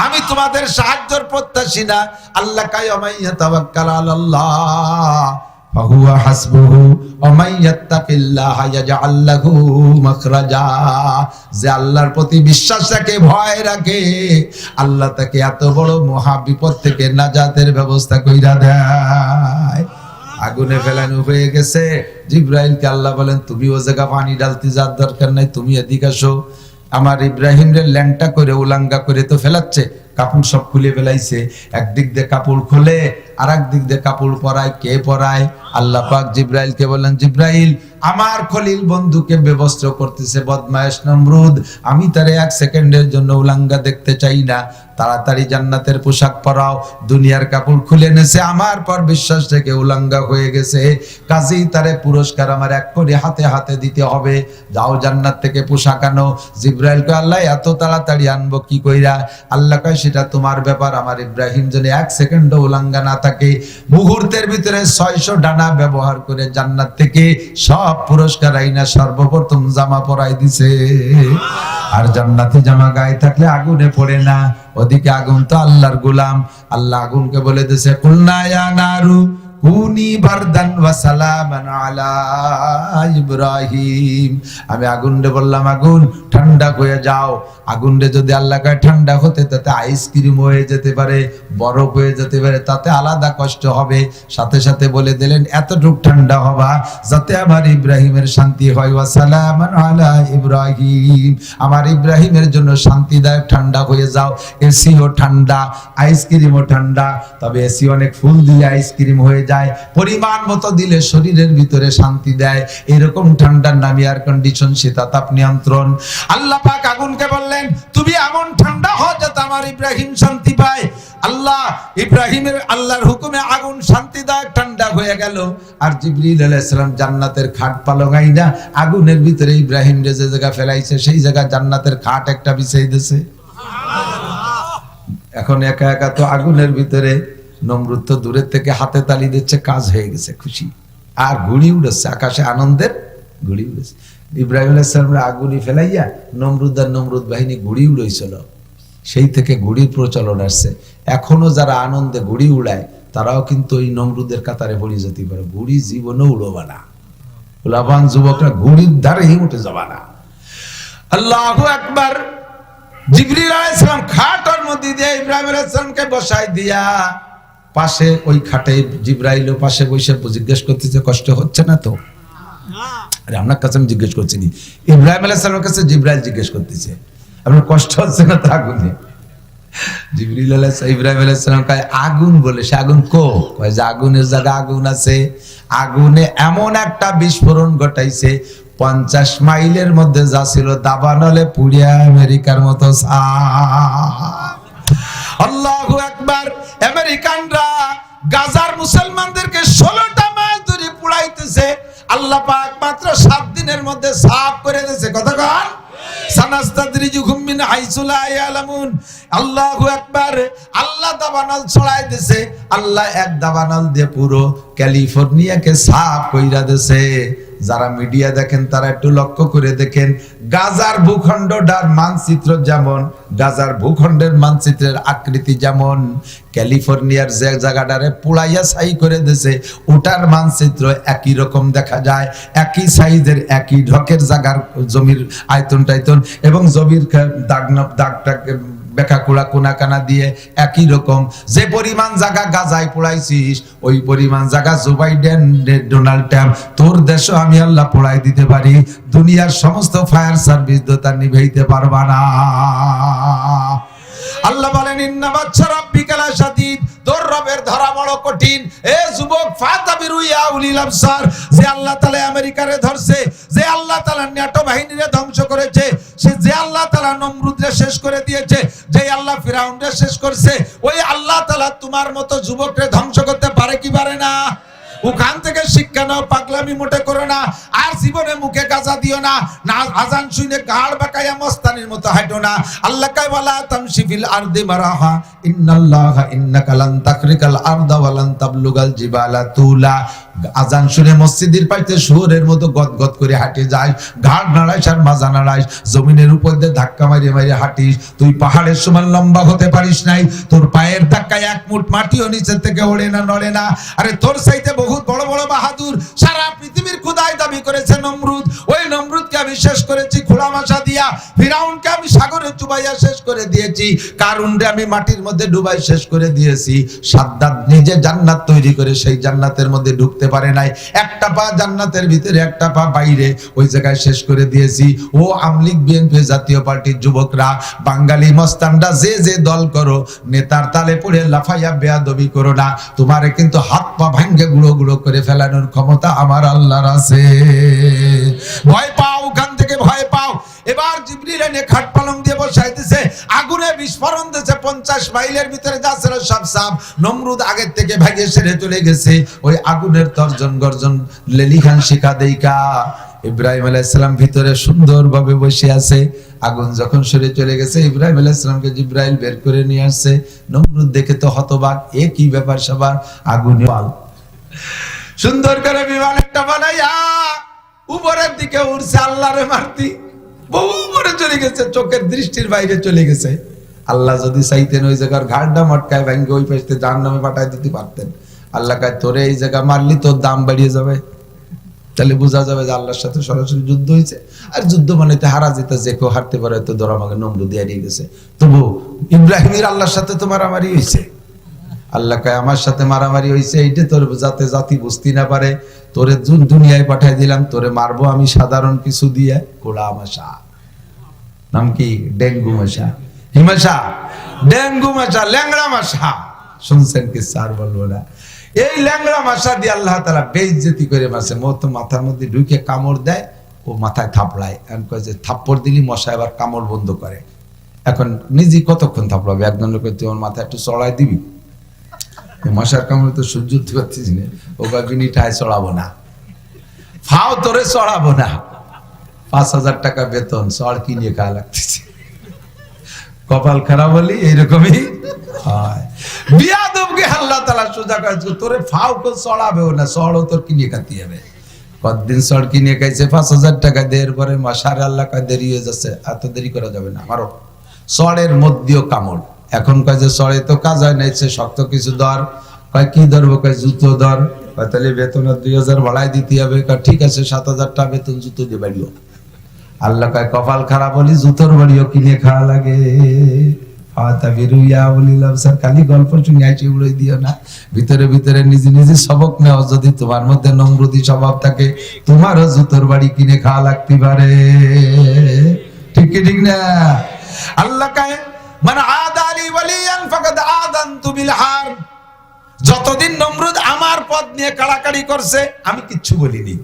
আমি তোমাদের সাহায্যের প্রত্যাশী না। আল্লাহ কায় মাইয়া তাওয়াক্কাল আলাল্লাহ ফাহুয়া হাসবুহু ওয়া মান ইয়াত্তাকিল্লাহা ইয়াজআল লাহু মাখরাজা, যে আল্লাহর প্রতি বিশ্বাস রাখে, ভয় রাখে, আল্লাহ তাকে এত বড় মহা বিপদ থেকে নাজাতের ব্যবস্থা কইরা দেয়। আগুনে ফেলানো হয়ে গেছে, জিবরাইলকে আল্লাহ বলেন, তুমি ও জায়গা পানি ঢালতে যাওয়ার দরকার নাই, তুমি এদিকে আসো। আমার ইব্রাহিমের ল্যাংটা করে উলাঙ্গা করে তো ফেলাচ্ছে, কাপড় সব খুলে ফেলাইছে। একদিক দিয়ে কাপড় খুলে আর একদিক দিয়ে কাপড় পরায়, কে পরায়? আল্লাহ পাক জিবরাইলকে বললেন, জিবরাইল আমার খলিল বন্ধুকে বেবস্ত্র করতেছে বদমায়েশ নমরুদ, আমি তারে 1 সেকেন্ডের জন্য উলাঙ্গা দেখতে চাই না, তাড়াতাড়ি জান্নাতের পোশাক পরাও। দুনিয়ার কাপড় খুলে নেছে, আমার পর বিশ্বাস থেকে উলাঙ্গা হয়ে গেছে, কাজেই তারে পুরস্কার আমার 1 কোটি হাতে হাতে দিতে হবে। যাও জান্নাত থেকে পোশাক আনো। জিবরাইলকে আল্লাহ এত তাড়াতাড়ি আনবো কি কইরা? আল্লাহ কয়, সেটা তোমার ব্যাপার, আমার ইব্রাহিম যেন 1 সেকেন্ডও উলাঙ্গা না থাকে। মুহূর্তের ভিতরে 600 ডানা ব্যবহার করে জান্নাত থেকে সব পুরস্কার আইনা সর্বপ্রথম জামা পরাই দিছে। আর জান্নাতি জামা গায়ে থাকলে আগুনে পড়ে না, ওদিকে আগুন তো আল্লাহর গোলাম। আল্লাহ আগুনকে বলে দিয়েছে, কুলনা ইয়া নারু কুনি বারদান ওয়া সালামান আলা ইব্রাহিম। আমি আগুনরে বললাম, আগুন ঠান্ডা হয়ে যাও। আগুনরে যদি আল্লাহ কয় ঠান্ডা হতে, তাতে আইসক্রিম হয়ে যেতে পারে, বরফ হয়ে যেতে পারে, তাতে আলাদা কষ্ট হবে। সাথে সাথে বলে দিলেন, এতটুক ঠান্ডা হবা যাতে আমার ইব্রাহিমের শান্তি হয়। ওয়া সালামান আলা ইব্রাহিম, আমার ইব্রাহিমের জন্য শান্তিদায়ক ঠান্ডা হয়ে যাও। এসিও ঠান্ডা, আইসক্রিমও ঠান্ডা, তবে এসি অনেক ফুল দিয়ে আইসক্রিম হয়ে যায়, পরিমাণ মতো দিলে শরীরের ভিতরে শান্তি দেয়। এরকম ঠান্ডার নাম এয়ার কন্ডিশন, শীতাতাপ নিয়ন্ত্রণ। আল্লাহ পাক আগুনকে বললেন, তুমি এমন ঠান্ডা হও যাতে আমার ইব্রাহিম শান্তি পায়। আল্লাহ ইব্রাহিমের আল্লাহর হুকুমে আগুন শান্তিদায়ক ঠান্ডা হয়ে গেল। আর জিবরিল আলাইহিস সালাম জান্নাতের খাট পালং আইনা আগুনের ভিতরে ইব্রাহিম যে জায়গা ফেলাইছে, সেই জায়গা জান্নাতের খাট একটা বিছাই দিয়েছে। এখন একা একা তো আগুনের ভিতরে, নমরুদ তো দূরের থেকে হাতে তালি দিচ্ছে, কাজ হয়ে গেছে, খুশি। আর ঘুড়ি উড়েছে আকাশে, আনন্দের ঘুড়ি উড়েছে। ইব্রাহিম আলাইহিস সালাম আগুনি ফেলাইয়া নমরুদ আর নমরুদ বাহিনী ঘুড়ি উড়াইছিল, সেই থেকে ঘুড়ির প্রচলন আসছে। এখনো যারা আনন্দে ঘুড়ি উড়ায়, তারাও কিন্তু ওই নমরুদের কাতারে পড়ে যেতে পারে। ঘুড়ি জীবনে উড়বা না, উলাবান যুবকরা ঘুড়ির ধারেই উঠে যাবা না। আল্লাহু আকবার। জিবরিল আলাইহিস সালাম খাটের মধ্যে দিয়ে ইব্রাহিম আলাইহিস সালামকে বসাই দিয়া পাশে, ওই খাটে জিবরাইলও পাশে বসে জিজ্ঞেস করতেছে, কষ্ট হচ্ছে না তো? আরে আপনার কাছে আমি জিজ্ঞেস করছি নি, ইব্রাহিম আলাইহিস সালামের কাছে জিবরাইল জিজ্ঞেস করতেছে, আপনার কষ্ট হচ্ছে না তো আগুনে? ইব্রাহিম আলাইহিস সালাম কয়, আগুন বলে, সে আগুন কয় যে আগুনের জায়গা আগুন আছে। আগুনে এমন একটা বিস্ফোরণ ঘটাইছে, 50 মাইলের মধ্যে যা ছিল দাবানলে পুড়িয়া আমেরিকার মতো আল্লাহু আকবার। আমেরিকানরা গাজার মুসলমানদেরকে 16টা মাস ধরে পুড়াইতেছে, আল্লাহ পাক মাত্র 7 দিনের মধ্যে সাফ করে দিয়েছে। কথা কন সানাস্তাদরিজুহুম মিন হাইসু লা ইয়ালামুন। আল্লাহু আকবার। আল্লাহ দাবানল ছড়াই দিয়েছে, আল্লাহ এক দাবানল দিয়ে পুরো ক্যালিফোর্নিয়াকে সাফ কইরা দিয়েছে। যারা মিডিয়া দেখেন তারা একটু লক্ষ্য করে দেখেন, গাজার ভূখণ্ডটার মানচিত্র যেমন, গাজার ভূখণ্ডের মানচিত্রের আকৃতি যেমন, ক্যালিফোর্নিয়ার যে জায়গাটারে পুড়াইয়া ছাই করে দিয়েছে ওটার মানচিত্র একই রকম দেখা যায়, একই সাইজের একই ঢকের জায়গার জমির আয়তন টাইতন এবং জমির দাগটা বেকাকুড়া কোনাকানা দিয়ে একই রকম। যে পরিমাণ জায়গা গাজায় পোড়াইছিস ওই পরিমাণ জায়গা জো বাইডেন, ডোনাল্ড ট্রাম্প তোর দেশও আমি আল্লাহ পোড়াই দিতে পারি, দুনিয়ার সমস্ত ফায়ার সার্ভিস তো তার নিভাইতে পারবা না। আল্লাহ বলেন ইন্না বাচ্চা রাব্বিকা লাশাদীদ, তোর রবের ধরা বড় কঠিন। এ যুবক ফাতাবিরু ইয়া উলিল আবসার, যে আল্লাহ তাআলা আমেরিকারে ধরছে, যে আল্লাহ তাআলা ন্যাটো বাহিনীরে ধ্বংস করেছে, সে যে আল্লাহ তাআলা নমরুদরে শেষ করে দিয়েছে, যে আল্লাহ ফিরাউনরে শেষ করছে, ওই আল্লাহ তাআলা তোমার মতো যুবকরে ধ্বংস করতে পারে কি পারে না? ওখান থেকে শিক্ষা নাও, পাগলামি মোটে করো না, আর জীবনে মুখে গাজা দিও না, না আজান শুনে গাড় বাঁকায়া মস্তানির মতো হাঁটো না। আল্লাহ কয় ওয়ালা তামশি ফিল আরদি মারাহা ইন্নাল্লাহা ইন্নাকা লান তাকরিকাল আরদা ওয়া লান তাবলুগাল জিবালা তুলা। আজান শুনে মসজিদের পাশে শুয়োরের মতো গদগদ করে হাঁটে যায়, ঘাড় নাড়াইস আর মাজা নাড়াইস, জমিনের উপর দিয়ে ধাক্কা মারিয়ে মারিয়ে হাঁটিস, তুই পাহাড়ের সমান লম্বা হতে পারিস নাই, তোর পায়ের ধাক্কায় এক মুঠ মাটিও নিচের থেকে ওড়ে না, নড়ে না। আরে তোর চাইতে বহুত বড় বড় বাহাদুর সারা পৃথিবীর খোদাই দাবি করেছে নমরুদ, ওই নমরুদকে আমি শেষ করেছি খোলা মাশা দিয়া, ফিরাউনকে আমি সাগরে চুবাইয়া শেষ করে দিয়েছি, কারুনরে আমি মাটির মধ্যে ডুবাই শেষ করে দিয়েছি। সাদ্দাত নিজে জান্নাত তৈরি করে সেই জান্নাতের মধ্যে ঢুকতে পারে নাই, একটা পা জান্নাতের ভিতরে একটা পা বাইরে, ওই জায়গায় শেষ করে দিয়েছি। ও আমলিগ বিএনপি জাতীয় পার্টির যুবকরা, বাঙালি মস্তানরা যে যে দল করো, নেতার তালে পড়ে লাফাইয়া বেয়াদবি করো না, তোমারে কিন্তু হাত পা ভাঙ্গে গুঁড়ো গুঁড়ো করে ফেলানোর ক্ষমতা আমার আল্লাহর আছে। ভয় পাও, ওখান থেকে ভয় পাও। এবার জিবরিল এনে খাট পালং দিয়ে বসাইতেছে, আগুনে বিস্ফোরণ দিয়েছে, 50 মাইলের ভিতরে যা ছিল সব সাপ। নমরুদ আগের থেকে ভাগে সেরে চলে গেছে, ওই আগুনের তর্জন গর্জন লেলিখান শিখা দেইকা ইব্রাহিম আলাইহিস সালাম ভিতরে সুন্দরভাবে বসে আছে। আগুন যখন সরে চলে গেছে, ইব্রাহিম আলাইহিস সালামকে জিবরাইল বের করে নিয়ে আসছে। নমরুদ দেখে তো হতবাক, এ কি ব্যাপার সবার, আগুন সুন্দর করে বিমান একটা বানাইয়া উপরের দিকে উড়ছে, আল্লাহরে মারতি বহু উপরে চলে গেছে, চোখের দৃষ্টির বাইরে চলে গেছে। আল্লাহ যদি চাইতেন ওই জায়গার ঘাড়টা মটকায় ভাঙ্গে ওই পাশে জাহান্নামে পাঠায় দিতে পারতেন। আল্লাহ কয় তোরে এই জায়গা মারলি তোর দাম বাড়িয়ে যাবে, তাহলে বোঝা যাবে যে আল্লাহর সাথে সরাসরি যুদ্ধ হয়েছে। আর যুদ্ধ মানে হারা যেতে, যে কেউ হারতে পারে, তো ধর আমাকে নমরুদ হারিয়ে গেছে, তবু ইব্রাহিমের আল্লাহর সাথে তো মারামারি হয়েছে। আল্লাহ কয় আমার সাথে মারামারি হয়েছে এইটা তোর যাতে জাতি বুঝতে না পারে, তোরে দুনিয়ায় পাঠাই দিলাম, তোরে মারবো আমি সাধারণ কিছু দিয়ে, কোড়া মশা। নাম কি? ডেঙ্গু মশা, হিমশা, ডেঙ্গু মশা, ল্যাংড়া মশা। শুনছেন কি স্যার, বলবো না। এই ল্যাংড়া মশা দিয়ে আল্লাহ তাআলা বেইজ্জতি করে মাসে মত মাথার মধ্যে ঢুকে কামড় দেয়, ও মাথায় থাপড়ায়। এখন কয় যে থাপ্পড় দিলি মশা এবার কামড় বন্ধ করে। এখন নিজে কতক্ষণ থাপড়াবে? একজন লোক তুই ওর মাথায় একটু চড়াই দিবি, মশার কামড়ে তো সহ্য করতে পারছিস না, ও কয়েকদিনই ঠায় চড়াবো না, ফাও তোরে চড়াবো না। 5,000 টাকা বেতন, চড় কিনে খাওয়া লাগতেছে। কপাল খারাপ বলি এইরকমই হয়। বিয়াদবকে আল্লাহ তাআলা সোজা কাজ, তোরে ফাও কো চড়াবেও না, চড়ও তোর কিনে খাতে হবে। কতদিন চড় কিনে খাইছে, 5,000 টাকা দেওয়ার পরে মাসারে আল্লাহ কয় দেরি হয়ে যাচ্ছে, এত দেরি করা যাবে না, মারো। চড়ের মধ্যেও কামড়। এখন কয় যে চড়ে তো কাজ হয় না, সে শক্ত কিছু ধর। কয় কি ধরবো? কয় জুতো ধর। কয় তাহলে বেতন 2,000 বাড়াই দিতে হবে। কয় ঠিক আছে, 7,000 টাকা বেতন, জুতো দিয়ে বাড়িও। আল্লাহ কয় কপাল খারাপ বলি জুতোর বাড়িও কিনে খাওয়া লাগে। খালি গল্প শুনে আইসি উড়াই দিও না, ভিতরে ভিতরে নিজে নিজে সবক নেও। যদি তোমার মধ্যে নম্রতি স্বভাব থাকে, তোমারও জুতোর বাড়ি কিনে খাওয়া লাগতে পারে। ঠিক কি ঠিক না? আল্লাহ কয় মান আদালি ওয়ালিয়ান ফাকাদ আযানতু বিল হারব। যতদিন নমরুদ আমার পদ নিয়ে কাড়াকাড়ি করছে, আমি কিচ্ছু বলিনি।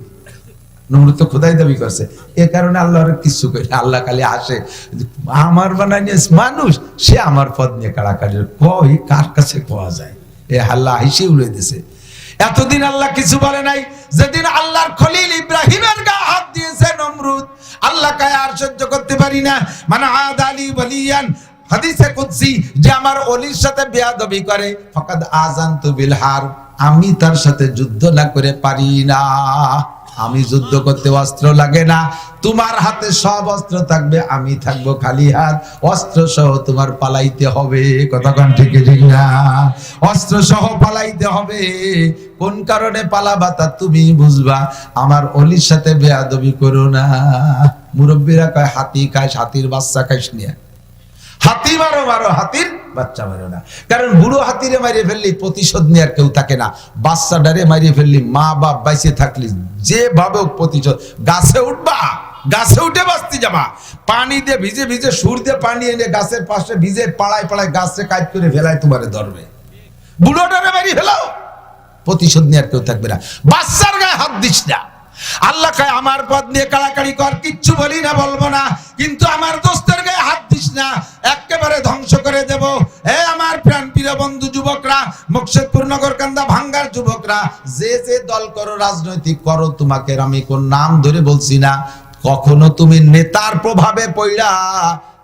নমরুদ তো খোদাই দাবি করছে, এ কারণে আল্লাহর কিছু কই আল্লাহ খালি আসে আমার বানাই নিয়ে মানুষ, সে আমার পদ নিয়ে কাড়াকাড়ি কই কার কাছে পাওয়া যায়, এ আল্লাহ হাসি উড়ে দিছে। এতদিন আল্লাহ কিছু বলে নাই, যেদিন আল্লাহর খলিল ইব্রাহিমের গায়ে হাত দিয়েছে নমরুদ, আল্লাহ কায় আর সহ্য করতে পারি না। মানে আদ আলী ওয়ালিয়ান, হাদিসে কুদসি, যে আমার ওলির সাথে বেয়াদবি করে ফাকাদ আযানতু বিল হারব, আমি তার সাথে যুদ্ধ না করে পারি না। আমি যুদ্ধ করতে অস্ত্র লাগে না, তোমার হাতে সব অস্ত্র থাকবে, আমি থাকবো খালি হাত, অস্ত্র সহ তোমার পালাইতে হবে। কতক্ষণ ঠিক ঠিক না? অস্ত্র সহ পালাইতে হবে। কোন কারণে পালাবা তা তুমি বুঝবা, আমার অলির সাথে বেয়াদবি করো না। মুরব্বীরা কয় হাতি খায়, হাতির বাচ্চা খাইস নিয়ে। হাতি মারো মারো, হাতির বাচ্চা মারো না। কারণ বুড়ো হাতিরে মারিয়ে ফেললি প্রতিশোধ নেওয়ার কেউ থাকে না, বাচ্চাটারে মারিয়ে ফেললি মা বাপ বাইসে থাকলি যেভাবে প্রতিশোধ। গাছে উঠবা, গাছে উঠে বাঁচতে যাবা, পানি দিয়ে ভিজে ভিজে সুর দিয়ে পানি এনে গাছের পাশে ভিজে পাড়ায় পাড়ায় গাছে কাজ করে ফেলায় তোমারে ধরবে। বুড়োটারে মারিয়ে ফেলাও, প্রতিশোধ নেওয়ার কেউ থাকবে না। বাচ্চার গায়ে হাত দিস না। আল্লাহ কয় আমার পদ নিয়ে কাড়াকাড়ি কর, কিচ্ছু বলি না, বলবো না, কিন্তু আমার দোস্তের গায়ে হাত দিস না, একেবারে ধ্বংস করে দেব। হে আমার প্রাণ প্রিয় বন্ধু যুবকরা, মুকশেদপুর নগরকান্দা ভাঙ্গার যুবকরা, যে যে দল করো, রাজনৈতিক করো, তোমাকে আমি কোন নাম ধরে বলছি না, কখনো তুমি নেতার প্রভাবে পড়া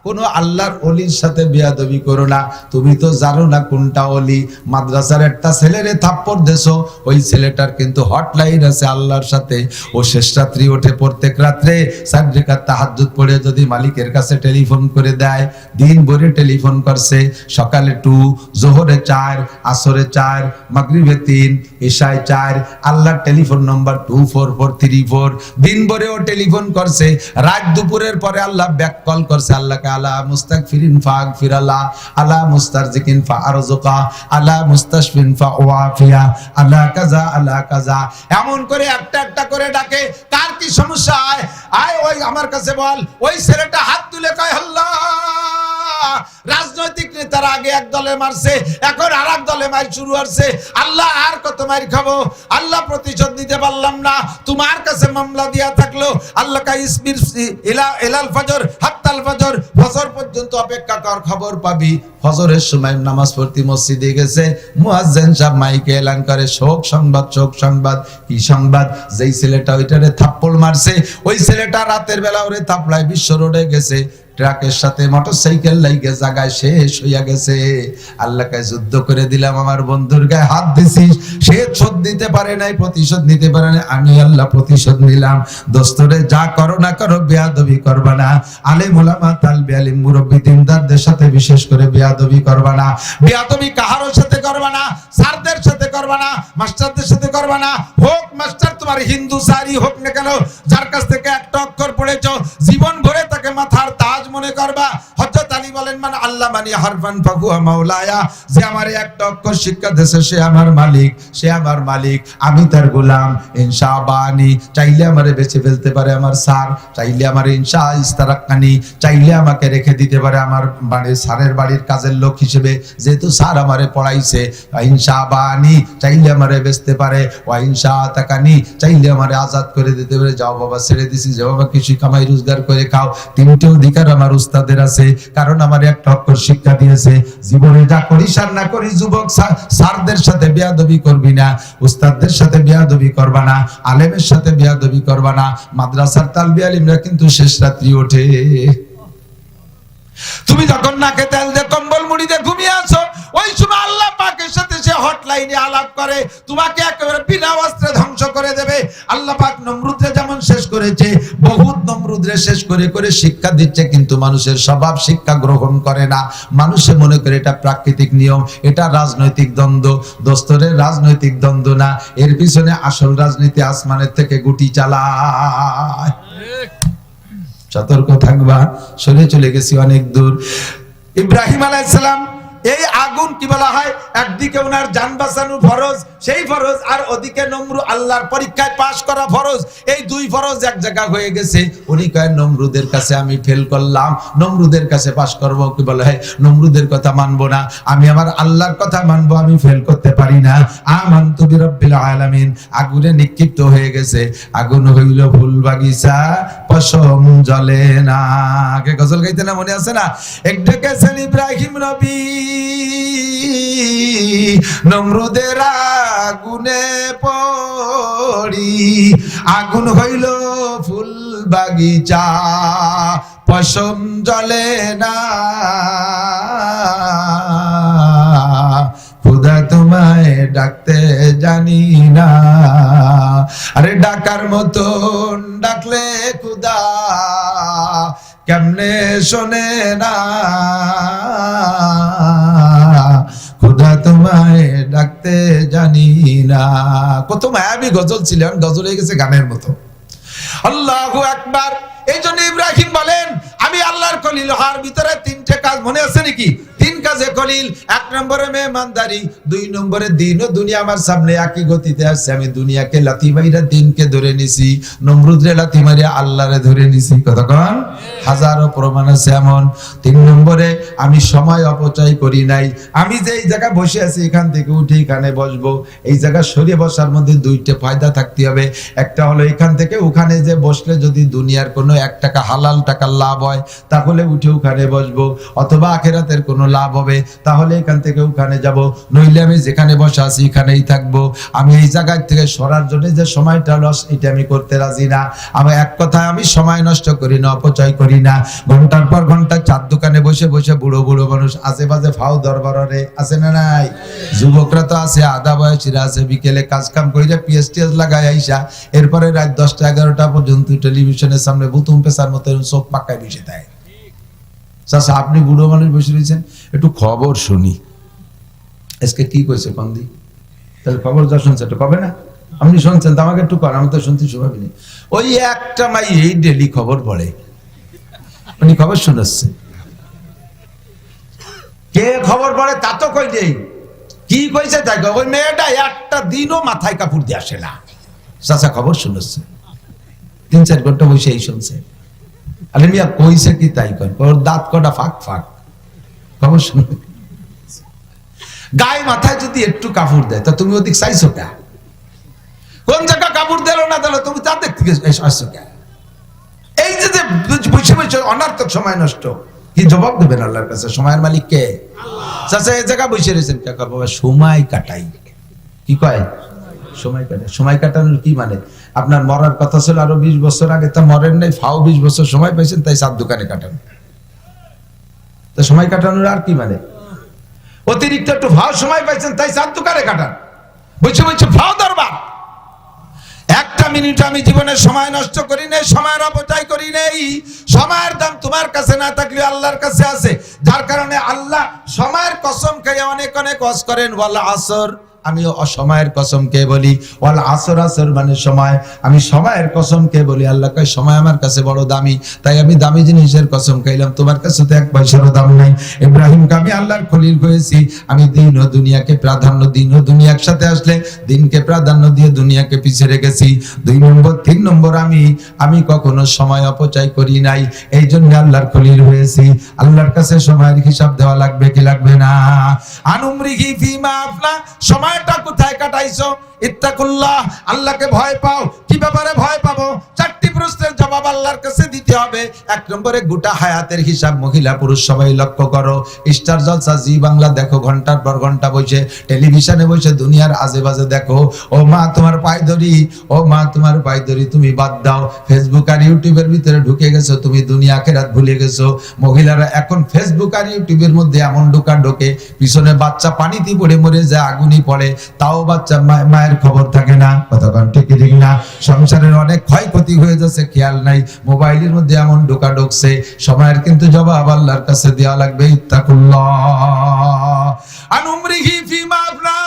কোন আল্লাহর ওলির সাথে বেয়াদবি করো না। তুমি তো জানো না কোনটা ওলি। মাদ্রাসার একটা ছেলেরে থাপ্পড় দেছো, ওই ছেলেটার কিন্তু হটলাইন আছে আল্লাহর সাথে। ও শেষ রাত্রি ওঠে প্রত্যেক রাত্রে 4 রাকাত তাহাজ্জুদ পড়ে যদি মালিকের কাছে টেলিফোন করে দেয়, দিন ভরে টেলিফোন করছে, সকালে 2, জোহরে 4, আসরে 4, মাগরিবে 3, ইশায় 4, আল্লাহর টেলিফোন নাম্বার 24434। দিন ভরে ও টেলিফোন করছে, রাত দুপুরের পরে আল্লাহ ব্যাক কল করছে, আল্লাহকে আলা মুস্তাগফিরিন ফাগফিরাল্লাহ, আলা মুস্তারজিকিন ফাআরযুকা, আলা মুস্তাশফিন ফাওয়াফিয়া, আলা কাজা আলা কাজা, এমন করে একটা একটা করে ডাকে। কার কি সমস্যা আয় ওই আমার কাছে বল। ওই ছেলেটা হাত তুলে কয় আল্লাহ, রাজনৈতিক নেতার আগে এক দলে মারছে, এখন আর এক দলে মার শুরু হচ্ছে, আল্লাহ আর কত মার খাবো, আল্লাহ প্রতিশোধ নিতে পারলাম না, তোমার কাছে মামলা দিয়া থাকলো। আল্লাহ কা ইসবির ইলাল ফজর হাত্তাল ফজর, ফজর পর্যন্ত অপেক্ষা কর, খবর পাবি। ফজরের সময় নামাজ পড়তে মসজিদে গেছে, মুয়াজ্জিন সাহেব মাইকে এলান করে শোক সংবাদ, শোক সংবাদ। কি সংবাদ? যেই ছেলেটা ওইটারে থাপ্পড় মারছে, ওই ছেলেটা রাতের বেলা ওরে থাপড়ায় বিশ্ব রোডে গেছে, ট্রাকের সাথে মোটরসাইকেল লাইগে জায়গায় শেষ হইয়া গেছে। আল্লাহকে যুদ্ধ করে দিলাম, আমার বন্ধুর গায়ে হাত দিছিস, সে শোধ দিতে পারে নাই, প্রতিশোধ নিতে পারে না, আমি আল্লাহ প্রতিশোধ নিলাম। দোস্তরে যা করো না করো, বেয়াদবি করবা না। আলেম ওলামা তালবে আলিম মুরব্বি দিনদারদের সাথে বিশেষ করে বেয়াদবি করবা না। বেয়াদবি কাহারও সাথে করবা না, স্যারদের সাথে করবা না, মাস্টারদের সাথে করবা না। হোক মাস্টার তোমার হিন্দু সারি হোক না কেন, যার কাছ থেকে একটা অক্ষর পড়েছো, জীবন ভরে তাকে মাথার তাজ মনে করবা। হযরত আলী বলেন, মান আল্লামানি হারফান ফাহুয়া মাওলায়া, যে আমারে একটা অক্ষর শিক্ষা দিয়েছে সে আমার মালিক, সে আমার মালিক, আমি তার গোলাম। ইনশাবানি, চাইলে আমারে বেঁচে ফেলতে পারে আমার স্যার, চাইলে আমারে ইনশা ইস্তারাকানি, চাইলে আমাকে রেখে দিতে পারে আমার বাড়ির স্যারের বাড়ির কাজের লোক হিসেবে, যেহেতু স্যার আমারে পড়াইছে। ইনশাবানি, চাইলে আমারে বেচতে পারে। ওয়া ইনশা তাকানি, চাইলে আমারে আজাদ করে দিতে পারে। যাও বাবা ছেড়ে দিছি, যাও বাবা কিছু কামাই রোজগার করে খাও। তিনটে অধিকার আমার উস্তাদের আছে, কারণ আমার একটা অক্ষর শিক্ষা দিয়েছে। জীবনে যা করিস আর না করিস, যুবক স্যারদের সাথে বেয়াদবি করবি না, উস্তাদদের সাথে বেয়াদবি করবা না, আলেমের সাথে বেয়াদবি করবা না। মাদ্রাসার তালবি আলিমরা কিন্তু শেষ রাত্রি ওঠে। তুমি যখন নাকে তেল দিয়ে কম্বল মুড়ি দিয়ে ঘুমিয়ে আছো, ওই সময় আল্লাহ পাকের সাথে সে হটলাইনে আলাপ করে, তোমাকে একেবারে বিনা অস্ত্রে ধ্বংস করে দেবে। আল্লাহ পাক নমরুদরে যেমন শেষ করেছে, বহুত নমরুদরে শেষ করে করে শিক্ষা দিচ্ছে, কিন্তু মানুষের স্বভাব শিক্ষা গ্রহণ করে না। মানুষে মনে করে এটা প্রাকৃতিক নিয়ম, এটা রাজনৈতিক দ্বন্দ্ব। দোস্তরে রাজনৈতিক দ্বন্দ্ব না, এর পিছনে আসল রাজনীতি আসমানের থেকে গুটি চালায়। সতর্ক থাকবা, সরে চলে গেছি অনেক দূর। ইব্রাহিম আলাইহিস সালাম এই আগুন কি বলা হয়, একদিকে ওনার জান বাঁচানো ফরজ, সেই ফরজ, আর ওদিকে নমরুদ আল্লাহর পরীক্ষায় পাশ করা ফরজ। এই দুই ফরজ এক জায়গা হয়ে গেছে। উনি কয় নমরুদের কাছে আমি ফেল করলাম, নমরুদের কাছে পাশ করব, কি বলা হয়, নমরুদের কথা মানবো না, আমি আমার আল্লাহর কথা মানবো, আমি ফেল করতে পারি না। আমানতু বিরাব্বিল আলামিন। আগুনে নিক্ষিপ্ত হয়ে গেছে। আগুন হইল ফুল বাগিচা, পশম জ্বলে না। আগে গজল গাইতে না, মনে আছে না? এক ডেকেছেন ইব্রাহিম নবী নমরুদের আগুনে পড়ি, আগুন হইল ফুল বাগিচা, পশম জ্বলে না। খুদা তোমায় ডাকতে জানি না, আরে ডাকার মতন ডাকলে খুদা কেমনে শোনে না। খুদা তোমায় ডাকতে জানি না। কত মায়াবী গজল ছিলেন, গজল হয়ে গেছে গানের মতো। আল্লাহু আকবার। এই জন্য ইব্রাহিম বলেন আমি আল্লাহর খলিল হওয়ার ভিতরে তিনটে কাজ মনে আছে নাকি? তিন কাজে খলিল। এক নম্বরে মেহমানদারি, দুই নম্বরে দিন ও দুনিয়া আমার সামনে একই গতিতে আসছে, আমি দুনিয়াকে লাথি মাইরা দিনকে ধরে নিছি, নমরুদরে লাথি মারিয়া আল্লাহরে ধরে নিছি। কতক্ষণ? হাজারো প্রমাণ আছে এমন। তিন নম্বরে আমি সময় অপচয় করি নাই। আমি যে এই জায়গায় বসে আছি, এখান থেকে উঠে এখানে বসবো, এই জায়গা সরিয়ে বসার মধ্যে দুইটা ফায়দা থাকতে হবে। একটা হলো এখান থেকে ওখানে যে বসলে যদি দুনিয়ার কোনো 1 টাকা হালাল টাকার লাভ হয় তাহলে উঠে ওখানে বসবো, অথবা আখিরাতের কোনো লাভ হবে তাহলে এখান থেকে ওখানে যাব, নইলে আমি যেখানে বসে আছি এখানেই থাকবো। আমি এই জায়গা থেকে সরার জন্য যে সময়টা লস, এটা আমি করতে রাজি না। আমি এক কথায় আমি সময় নষ্ট করি না, অপচয় করি না। ঘন্টার পর ঘন্টা চার দোকানে বসে বসে বুড়ো বুড়ো মানুষ আশেপাশে ফাও দরবারে আছে না নাই? যুবকরা তো আছে, আধা বয়সীরা আছে, বিকেলে কাজ কাম করে পিএসটিএস লাগায় আইসা এরপরে রাত 10টা 11টা পর্যন্ত টেলিভিশনের সামনে বুতুম পেশার মতো চোখ পাকায় বসে দেয়। চাচা আপনি বুড়ো মানুষ বসে রয়েছেন, একটু খবর শুনি। আজকে কি কইছে কন্দি? তাহলে খবর যা শুনছে একটু কবে না? আপনি শুনছেন তো আমাকে একটু কর, আমি তো শুনতে শোভাবি নেই। ওই একটা মাই এই ডেলি খবর পড়ে, উনি খবর শোনাচ্ছে। কে খবর পড়ে তা তো কই নেই, কি কইছে তাই ওই মেয়েটা একটা দিনও মাথায় কাপড় দিয়ে আসে না। চাচা খবর শুনেছে, 3-4 ঘন্টা বসে এই শুনছে। আরে মিয়া কইছে কি তাই কর, ওর দাঁত কটা ফাঁক ফাঁক, খবর শুনে। গায়ে মাথায় যদি একটু কাপড় দেয় তা তুমি ওদিক চাইছো কে? কোন জায়গা কাপড় দিল না দিল তুমি তার দিক থেকে আসছো কে? এই যে বসে বসে অনার্থক সময় নষ্ট, কি জবাব দেবেন আল্লাহর কাছে? সময়ের মালিক কে? চাচা এই জায়গা বসে রয়েছেন কে? বাবা সময় কাটাই। কি কয়? সময় কাটাই। সময় কাটানোর কি মানে? আপনার মরার কথা ছিল আরো 20 বছর আগে, তা মরেন নাই, ফাও 20 বছর সময় পাইছেন, তাই 7 দোকানে কাটান। তা সময় কাটানোর আর কি মানে? অতিরিক্ত একটু ফাও সময় পাইছেন তাই 7 দোকানে কাটান, বসে বসে ফাও দরবার। একটা মিনিট আমি জীবনে সময় নষ্ট করি নাই, সময়ের অপচয় করি নাই। সময়ের দাম তোমার কাছে না থাকলে আল্লাহর কাছে আছে, যার কারণে আল্লাহ সময়ের কসম খেয়ে অনেক অনেক ওয়াজ করেন। ওয়াল আসর, আমি অসময়ের কসম কে বলি। ওয়াল আসর, আসর মানে সময়, আমি সময়ের কসম কে বলি। আল্লাহ কয় সময় আমার কাছে বড় দামি, তাই আমি দামি জিনিসের কসম খাইলাম, তোমার কাছে তো 1 পয়সারও দাম নাই। ইব্রাহিমকে আমি আল্লাহর খলিল হয়েছি, আমি দিন ও দুনিয়াকে প্রাধান্য, দিন ও দুনিয়া একসাথে আসলে দিনকে প্রাধান্য দিয়ে দুনিয়াকে পিছিয়ে রেখেছি। 2 নম্বর 3 নম্বর আমি কখনো সময় অপচয় করি নাই, এই জন্য আল্লাহর খলিল হয়েছি। আল্লাহর কাছে সময়ের হিসাব দেওয়া লাগবে কি লাগবে না? আনুমরিহি ফিমা আফলা, সময়টা কোথায় কাটাইছো? ইত্তাকুল্লাহ, আল্লাহকে ভয় পাও। কি ব্যাপারে ভয় পাবো? 4টি প্রশ্নের জবাব আল্লাহর কাছে দিতে হবে। 1 নম্বরে গোটা হায়াতের হিসাব, মহিলা পুরুষ সবাই লক্ষ্য করো। স্টার জলসা, জি বাংলা দেখো, ঘন্টার পর ঘন্টা বসে টেলিভিশনে বসে দুনিয়ার আজেবাজে দেখো। ও মা তোমার পায় ধরি, ও মা তোমার পায় ধরি, তুমি বাদ দাও। ফেসবুক আর ইউটিউবের ভিতরে ঢুকে গেছো, তুমি দুনিয়া আখিরাত ভুলে গেছো। মহিলারা এখন ফেসবুক আর ইউটিউবের মধ্যে এমন ঢোকে, পিছনে বাচ্চা পানিতে পড়ে মরে যায়, আগুনই পড়ে, তাও বাচ্চা মায়ের খবর থাকে না। কতক্ষণ ঠিক ঠিক না? সংসারের অনেক ক্ষয়ক্ষতি হয়ে যাচ্ছে, খেয়াল নাই। মোবাইলের মধ্যে এমন ঢুকছে, সময়ের কিন্তু জবাব আল্লাহর কাছে দেওয়া লাগবে। ইত্তাকুল্লাহ আনুমরিহি ফিমা আফলা।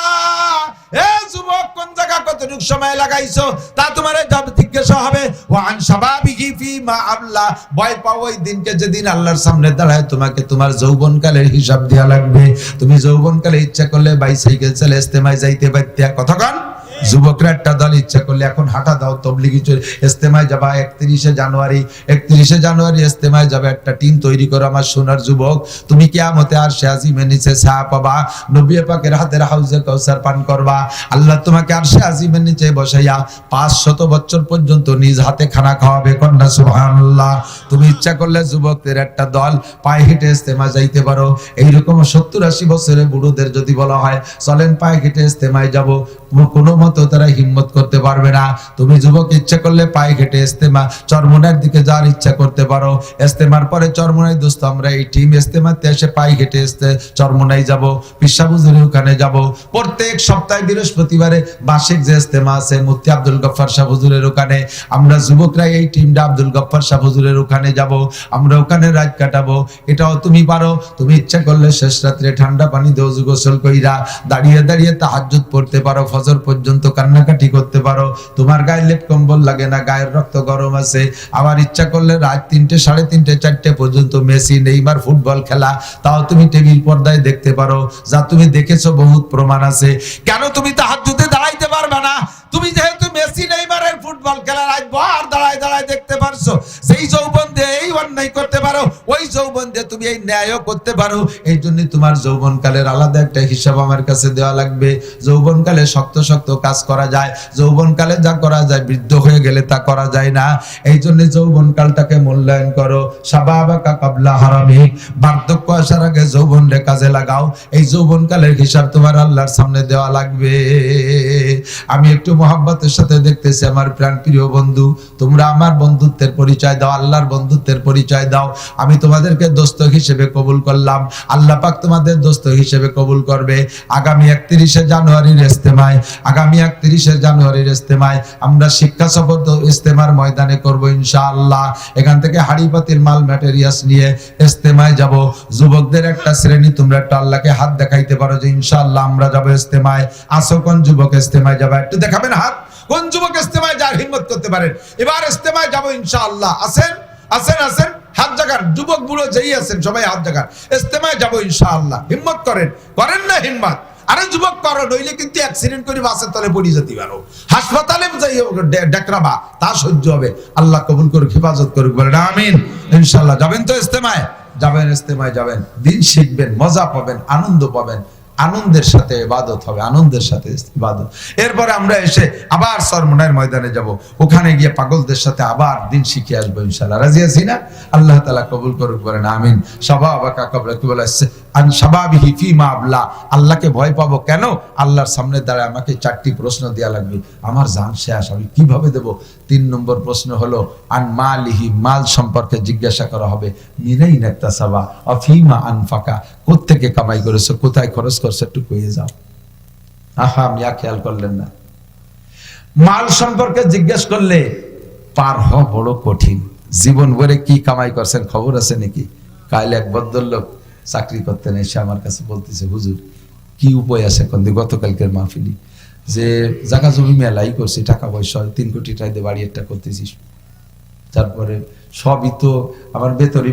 এ যুবক কোন জায়গা টাকা কতটুকু সময় লাগাইছো তা তোমার জিজ্ঞাসা হবে। ওয়ান শাবাবিহি ফিমা আবলা, ভয় পাও ওই দিনকে যেদিন আল্লাহর সামনে দাঁড়ায় তোমাকে তোমার যৌবনকালের হিসাব দেওয়া লাগবে। তুমি যৌবনকালে ইচ্ছা করলে বাইসাইকেল চালে ইস্তেমায় যাইতে পারতা, কতক্ষণ? যুবকরা একটা দল ইচ্ছা করলে এখন হাঁটা দাও, তবলিগি ইস্তেমায় যাবা 31শে জানুয়ারি ইস্তেমায় যাবে, একটা টিম তৈরি করো আমার সোনার যুবক। তুমি কিয়ামতে আর আজিমের নিচে ছায়া পাবা, নবী পাকের হাতের হাউজে কাউসার পান করবা। আল্লাহ তোমাকে আর আজিমের নিচে বসাইয়া 500 বছর পর্যন্ত নিজ হাতে খানা খাওয়াবে, কন্যা সুবহানাল্লাহ। তুমি ইচ্ছা করলে যুবকদের একটা দল পায়ে হেঁটে ইস্তেমা যাইতে পারো। এইরকম 70-80 বছরের বুড়োদের যদি বলা হয় চলেন পায়ে হেঁটে ইস্তেমায় যাব, কোনো মতো তারা হিম্মত করতে পারবে না। তুমি যুবক ইচ্ছা করলে পায়ে হেঁটে ইস্তেমা চরমোনার দিকে যাওয়ার ইচ্ছা করতে পারো। ইস্তেমার পরে চরমোনাই দোস্ত আমরা এই টিম ইস্তেমাতে এসে পায়ে হেঁটে চরমোনাই যাব, পিসা হুজুরের ওখানে যাব। প্রত্যেক সপ্তাহে বৃহস্পতিবারে মাসিক যে ইস্তেমা আছে মুফতি আব্দুল গফফার সাহেব হুজুরের ওখানে, আমরা যুবকরা এই টিমটা আব্দুল গফফার সাহেব হুজুরের ওখানে যাব, আমরা ওখানে রাত কাটাবো। এটাও তুমি পারো। তুমি ইচ্ছা করলে শেষ রাত্রে ঠান্ডা পানি দিয়ে ওযু গোসল কইরা দাঁড়িয়ে দাঁড়িয়ে তাহাজ্জুদ পড়তে পারো, ফজর পর্যন্ত কান্নাকাটি করতে পারো। তোমার গায়ে লেপ কম্বল লাগে না, গায়ের রক্ত গরম আছে। আবার ইচ্ছা করলে রাত 3টে, 3:30, 4টে পর্যন্ত মেসি নেইমার ফুটবল খেলা, তাও তুমি টেবিল পর্দায় দেখতে পারো, যা তুমি দেখেছো বহুত প্রমাণ আছে। কেন তুমি তাহাজ্জুদে দাঁড়াইতে পারবে না? তুমি যেহেতু মেসি নেইমারের ফুটবল খেলা রাত ভর দাঁড়ায় দাঁড়ায় দেখতে পারছো, সেই যৌবন দিয়ে এই অন্যায় করতে পারো, ওই যৌবন দিয়ে তুমি এই ন্যায়ও করতে পারো। এই জন্য তোমার যৌবনকালের আলাদা একটা হিসাব আমার কাছে দেওয়া লাগবে। যৌবনকালে শক্ত শক্ত কাজ করা যায়, যৌবনকালে যা করা যায় বৃদ্ধ হয়ে গেলে তা করা যায় না। এই জন্য যৌবনকালটাকে মূল্যায়ন করো। শাবাবাকা কাবলা হারামিক, বার্ধক্য আসার আগে যৌবনরে কাজে লাগাও। এই যৌবনকালের হিসাব তোমার আল্লাহর সামনে দেওয়া লাগবে। আমি একটু মহব্বতের সাথে দেখতেছি আমার প্রাণ প্রিয় বন্ধু, তোমরা আমার বন্ধুত্বের পরিচয় দাও, আল্লাহর বন্ধুত্বের পরিচয় দাও। আমি তোমাদেরকে দোস্ত হিসেবে কবুল করলাম, আল্লাহ পাক তোমাদের দোস্ত হিসেবে কবুল করবে। আগামী 31শে জানুয়ারির ইস্তেমায় আমরা শিক্ষা সফর ইস্তেমার ময়দানে করব ইনশাআল্লাহ। এখান থেকে হাড়ি পাতিল মাল ম্যাটেরিয়ালস নিয়ে ইস্তেমায় যাব। যুবকদের একটা শ্রেণী তোমরা একটা আল্লাহকে হাত দেখাইতে পারো যে ইনশাআল্লাহ আমরা যাব ইস্তেমায়। আসো কোন যুবক ইস্তেমায় যাবে? একটু দেখাবেন হাত। কোন যুবক ইস্তেমায় যার হিম্মত করতে পারেন? এবার ইস্তেমায় যাব ইনশাআল্লাহ। আসেন আসেন আসেন, হাত জাগান। যুবক বুড়ো যেই আছেন সবাই হাত জাগান। ইস্তেমায় যাব ইনশাআল্লাহ। হিম্মত করেন, করেন না হিম্মত? আরে যুবক করো, নইলে কিন্তু অ্যাক্সিডেন্ট করে বাসের তলে পড়ে যেতে পারো, হাসপাতালে যাই ডেকরাবা, তা সহ্য হবে। আল্লাহ কবুল করুক, হেফাজত করুক, বলেন আমিন। ইনশাআল্লাহ যাবেন তো ইস্তেমায়? যাবেন, ইস্তেমায় যাবেন, দিন শিখবেন, মজা পাবেন, আনন্দ পাবেন। আনন্দের সাথে ইবাদত হবে, আনন্দের সাথে ইবাদত। এরপরে আমরা এসে আবার চরমোনাইর ময়দানে যাব, ওখানে গিয়ে পাগলদের সাথে আবার দিন শিখে আসবো ইনশাআল্লাহ। রাজি আছি না? আল্লাহ তাআলা কবুল করুক, বলেন আমিন। শাবাবাকা কাবলা কি বলে আসছে? আন শাবাবিহি ফিমা আবলা। আল্লাহকে ভয় পাবো কেন? আল্লাহর সামনে দাঁড়ায় আমাকে 4টি প্রশ্ন দেয়া লাগবে। আমার জান শেষ, আমি কিভাবে দেব? 3 নম্বর প্রশ্ন হলো আন মালিহি, মাল সম্পর্কে জিজ্ঞাসা করা হবে। মিনাইনা ইকতাসাবা ওয়া ফিমা আনফাকা, কোত্থেকে কামাই করেছো, কোথায় খরচ করছো, একটু কইয়ে যাও। আহা, মিয়া খেয়াল করলেন না? মাল সম্পর্কে জিজ্ঞেস করলে পার হওয়া বড় কঠিন। জীবন ভরে কি কামাই করছেন খবর আছে নাকি? কাল এক ভদ্রলোক চাকরি করতেন, এসে আমার কাছে বলতেছে, হুজুর কি উপায় আছে কোন গতকালকের মাহফিলি যে জায়গা জমি মেলাই করছি, টাকা পয়সা 3 কোটি টাকা দিয়ে বাড়ি একটা করতেছিস, তারপরে সবই তো আমার বেতনই